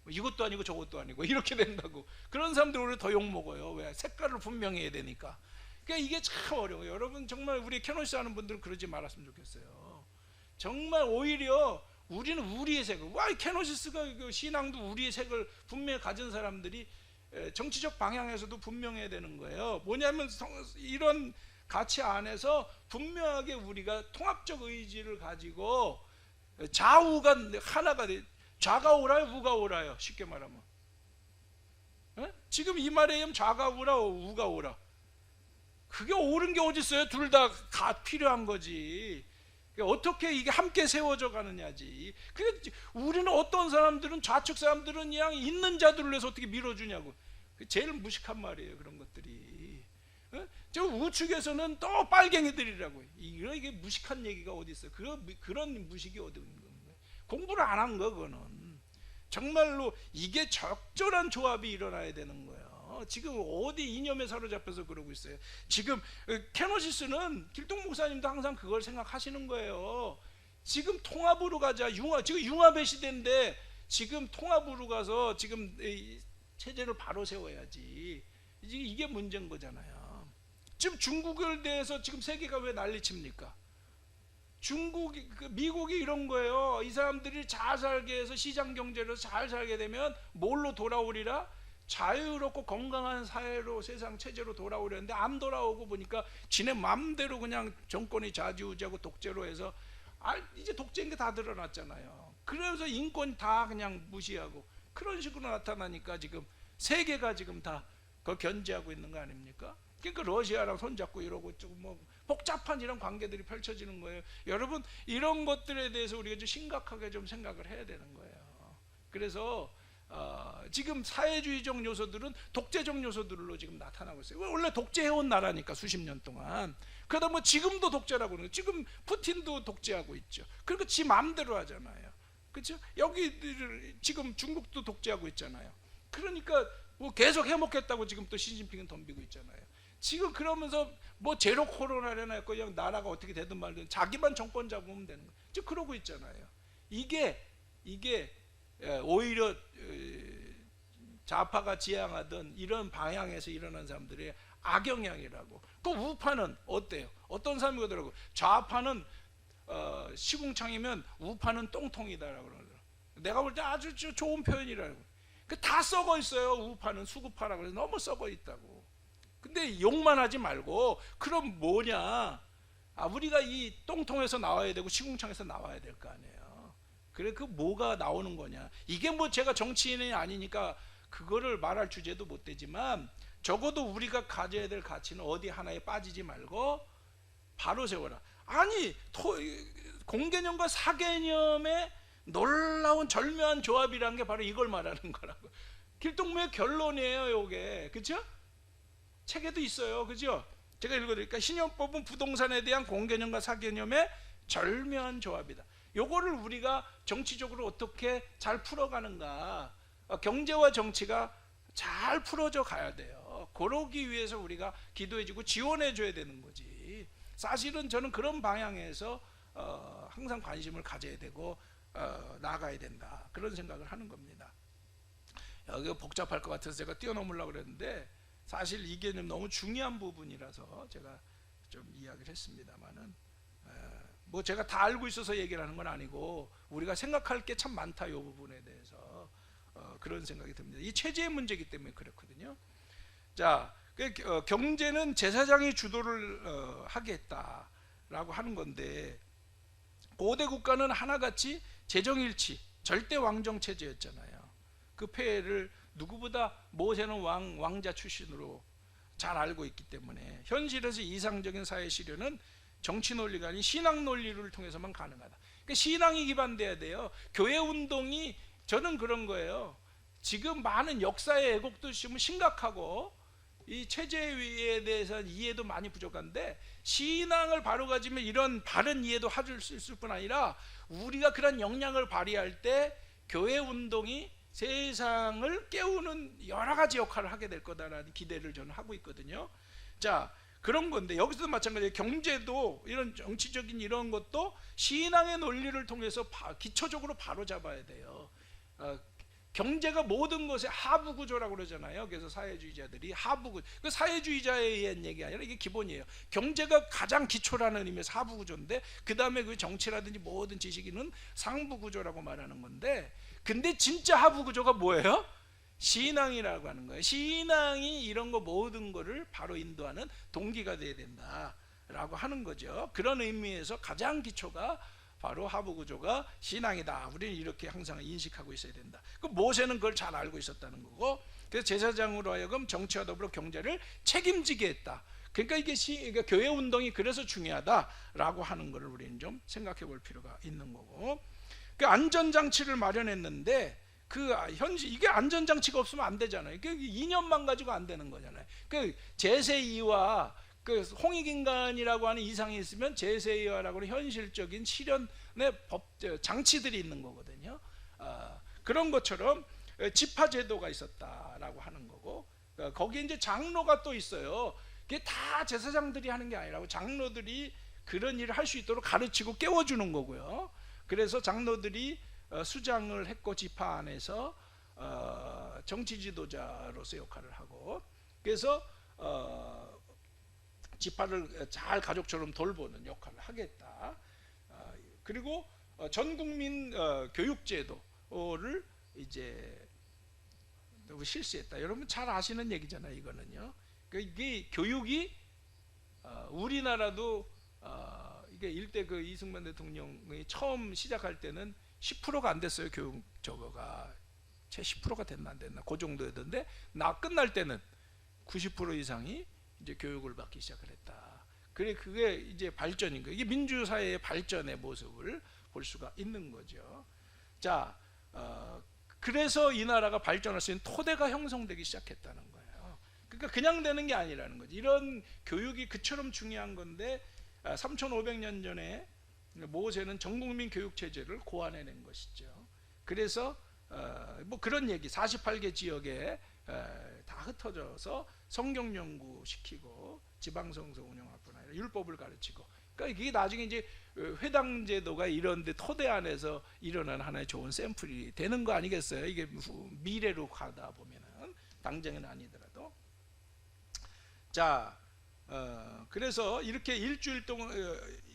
이것도 아니고 저것도 아니고 이렇게 된다고. 그런 사람들 오히려 더 욕먹어요. 왜? 색깔을 분명히 해야 되니까. 그러니까 이게 참 어려워요. 여러분 정말 우리 캐노시 하는 분들은 그러지 말았으면 좋겠어요. 정말 오히려 우리는 우리의 색을, 캐노시스가 신앙도 우리의 색을 분명히 가진 사람들이 정치적 방향에서도 분명해야 되는 거예요. 뭐냐면 이런 가치 안에서 분명하게 우리가 통합적 의지를 가지고 좌우가 하나가 돼. 좌가 옳아요, 우가 옳아요? 쉽게 말하면 지금 이 말에 의하면 좌가 옳아, 우가 옳아? 그게 옳은 게 어디 있어요? 둘 다 필요한 거지. 어떻게 이게 함께 세워져 가느냐지. 그러니까 우리는 어떤 사람들은, 좌측 사람들은 그냥 있는 자들을 위해서 어떻게 밀어주냐고. 제일 무식한 말이에요, 그런 것들이. 저 우측에서는 또 빨갱이들이라고. 이게 무식한 얘기가 어디 있어요? 그런 무식이 어디 있는 거예요? 공부를 안 한 거, 그거는. 정말로 이게 적절한 조합이 일어나야 되는 거예요. 지금 어디 이념에 사로잡혀서 그러고 있어요. 지금 캐노시스는 길동 목사님도 항상 그걸 생각하시는 거예요. 지금 통합으로 가자. 지금 융합의 시대인데 지금 통합으로 가서 지금 체제를 바로 세워야지. 이게 문제인 거잖아요. 지금 중국에 대해서 지금 세계가 왜 난리칩니까? 미국이 이런 거예요. 이 사람들이 잘 살게 해서 시장 경제로 잘 살게 되면 뭘로 돌아오리라? 자유롭고 건강한 사회로, 세상 체제로 돌아오려는데 안 돌아오고 보니까 지네 맘대로 그냥 정권이 좌지우지하고 독재로 해서 이제 독재인 게 다 드러났잖아요. 그래서 인권 다 그냥 무시하고 그런 식으로 나타나니까 지금 세계가 지금 다 그걸 견제하고 있는 거 아닙니까? 그러니까 러시아랑 손잡고 이러고 좀 뭐 복잡한 이런 관계들이 펼쳐지는 거예요. 여러분 이런 것들에 대해서 우리가 좀 심각하게 좀 생각을 해야 되는 거예요. 그래서 지금 사회주의적 요소들은 독재적 요소들로 지금 나타나고 있어요. 원래 독재해온 나라니까 수십 년 동안. 그러다 뭐 지금도 독재라고 그러는 거예요. 지금 푸틴도 독재하고 있죠. 그리고 지 마음대로 하잖아요. 그렇죠? 여기 지금 중국도 독재하고 있잖아요. 그러니까 뭐 계속 해먹겠다고 지금 또 시진핑은 덤비고 있잖아요. 지금 그러면서 뭐 제로 코로나를 해놓고 그냥 나라가 어떻게 되든 말든 자기만 정권 잡으면 되는 거예요. 지금 그러고 있잖아요. 이게 오히려 좌파가 지향하던 이런 방향에서 일어난 사람들의 악영향이라고. 그 우파는 어때요? 어떤 사람이 그러더라고. 좌파는 시궁창이면 우파는 똥통이다라고 그러더라고. 내가 볼 때 아주 좋은 표현이라고. 다 썩어 있어요. 우파는 수구파라고 해서 너무 썩어 있다고. 근데 욕만 하지 말고 그럼 뭐냐? 우리가 이 똥통에서 나와야 되고 시궁창에서 나와야 될 거 아니에요. 그래 그 뭐가 나오는 거냐? 이게 뭐 제가 정치인이 아니니까 그거를 말할 주제도 못 되지만 적어도 우리가 가져야 될 가치는 어디 하나에 빠지지 말고 바로 세워라. 아니 공개념과 사개념의 놀라운 절묘한 조합이란 게 바로 이걸 말하는 거라고. 길동무의 결론이에요, 요게. 그죠? 책에도 있어요. 그죠? 제가 읽어드릴까? 신용법은 부동산에 대한 공개념과 사개념의 절묘한 조합이다. 요거를 우리가 정치적으로 어떻게 잘 풀어가는가, 경제와 정치가 잘 풀어져 가야 돼요. 그러기 위해서 우리가 기도해주고 지원해줘야 되는 거지. 사실은 저는 그런 방향에서 항상 관심을 가져야 되고 나아가야 된다, 그런 생각을 하는 겁니다. 여기 복잡할 것 같아서 제가 뛰어넘으려고 그랬는데 사실 이 개념 너무 중요한 부분이라서 제가 좀 이야기를 했습니다만은, 뭐 제가 다 알고 있어서 얘기를 하는 건 아니고 우리가 생각할 게 참 많다, 이 부분에 대해서 그런 생각이 듭니다. 이 체제의 문제이기 때문에 그렇거든요. 자, 경제는 제사장이 주도를 하겠다라고 하는 건데, 고대 국가는 하나같이 재정일치, 절대 왕정 체제였잖아요. 그 폐해를 누구보다 모세는 왕자 출신으로 잘 알고 있기 때문에 현실에서 이상적인 사회 실현은 정치 논리가 아닌 신앙 논리를 통해서만 가능하다. 그러니까 신앙이 기반돼야 돼요. 교회 운동이, 저는 그런 거예요. 지금 많은 역사의 왜곡도 지금 심각하고 이 체제에 대해서 이해도 많이 부족한데, 신앙을 바로 가지면 이런 바른 이해도 하실 수 있을 뿐 아니라 우리가 그런 역량을 발휘할 때 교회 운동이 세상을 깨우는 여러 가지 역할을 하게 될 거다라는 기대를 저는 하고 있거든요. 자, 그런 건데 여기서도 마찬가지예요. 경제도 이런 정치적인 이런 것도 신앙의 논리를 통해서 기초적으로 바로 잡아야 돼요. 경제가 모든 것의 하부 구조라고 그러잖아요. 그래서 사회주의자들이 하부 구조, 그 사회주의자에 의한 얘기 아니라 이게 기본이에요. 경제가 가장 기초라는 의미에서 하부 구조인데, 그 다음에 그 정치라든지 모든 지식인은 상부 구조라고 말하는 건데, 근데 진짜 하부 구조가 뭐예요? 신앙이라고 하는 거예요. 신앙이 이런 거 모든 거를 바로 인도하는 동기가 돼야 된다라고 하는 거죠. 그런 의미에서 가장 기초가 바로 하부 구조가 신앙이다. 우리는 이렇게 항상 인식하고 있어야 된다. 그 모세는 그걸 잘 알고 있었다는 거고, 그래서 제사장으로 하여금 정치와 더불어 경제를 책임지게 했다. 그러니까 이게 그러니까 교회 운동이 그래서 중요하다라고 하는 것을 우리는 좀 생각해 볼 필요가 있는 거고, 그 안전장치를 마련했는데 그 현실, 이게 안전장치가 없으면 안 되잖아요. 그 2년만 가지고 안 되는 거잖아요. 그 제세이와 그 홍익인간이라고 하는 이상이 있으면 제세이와라고 하는 현실적인 실현의 장치들이 있는 거거든요. 그런 것처럼 지파제도가 있었다라고 하는 거고, 거기에 이제 장로가 또 있어요. 그게 다 제사장들이 하는 게 아니라고, 장로들이 그런 일을 할 수 있도록 가르치고 깨워주는 거고요. 그래서 장로들이 수장을 했고 지파 안에서 정치 지도자로서 역할을 하고, 그래서 지파를 잘 가족처럼 돌보는 역할을 하겠다. 그리고 전 국민 교육제도를 이제 실시했다. 여러분 잘 아시는 얘기잖아요, 이거는요. 이게 교육이 우리나라도 이게 일대 그 이승만 대통령이 처음 시작할 때는 10%가 안 됐어요. 교육 저거가 채 10%가 됐나 안 됐나 그 정도였는데, 나 끝날 때는 90% 이상이 이제 교육을 받기 시작을 했다. 그게 이제 발전인 거예요. 이게 민주사회의 발전의 모습을 볼 수가 있는 거죠. 자, 그래서 이 나라가 발전할 수 있는 토대가 형성되기 시작했다는 거예요. 그러니까 그냥 되는 게 아니라는 거죠. 이런 교육이 그처럼 중요한 건데 3500년 전에 모세는 전국민 교육체제를 고안해낸 것이죠. 그래서 뭐 그런 얘기, 48개 지역에 다 흩어져서 성경 연구시키고 지방성서 운영할 뿐 아니라 율법을 가르치고, 그러니까 이게 나중에 이제 회당 제도가 이런데 토대 안에서 일어난 하나의 좋은 샘플이 되는 거 아니겠어요? 이게 미래로 가다 보면은, 당장은 아니더라도. 자, 그래서 이렇게 일주일 동안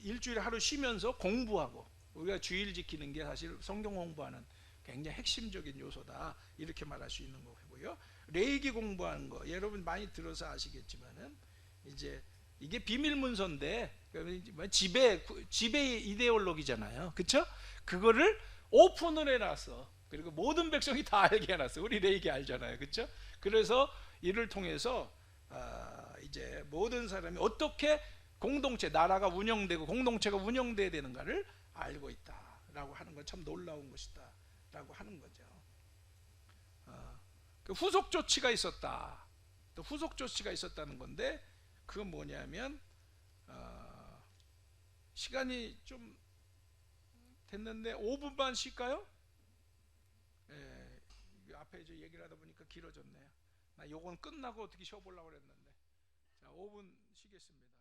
일주일에 하루 쉬면서 공부하고, 우리가 주일 지키는 게 사실 성경 공부하는 굉장히 핵심적인 요소다, 이렇게 말할 수 있는 거고요. 레이기 공부하는 거 여러분 많이 들어서 아시겠지만은, 이제 이게 비밀 문서인데 지배 이데올로기잖아요, 그렇죠? 그거를 오픈을 해놨어. 그리고 모든 백성이 다 알게 해놨어. 우리 레이기 알잖아요, 그렇죠? 그래서 이를 통해서 이제 모든 사람이 어떻게 공동체, 나라가 운영되고 공동체가 운영돼야 되는가를 알고 있다라고 하는 건 참 놀라운 것이다라고 하는 거죠. 그 후속 조치가 있었다. 또 후속 조치가 있었다는 건데 그건 뭐냐면 시간이 좀 됐는데 5분만 쉴까요? 예, 앞에 이제 얘기를 하다 보니까 길어졌네요. 나 요건 끝나고 어떻게 쉬어보려고 그랬는데 자 5분 쉬겠습니다.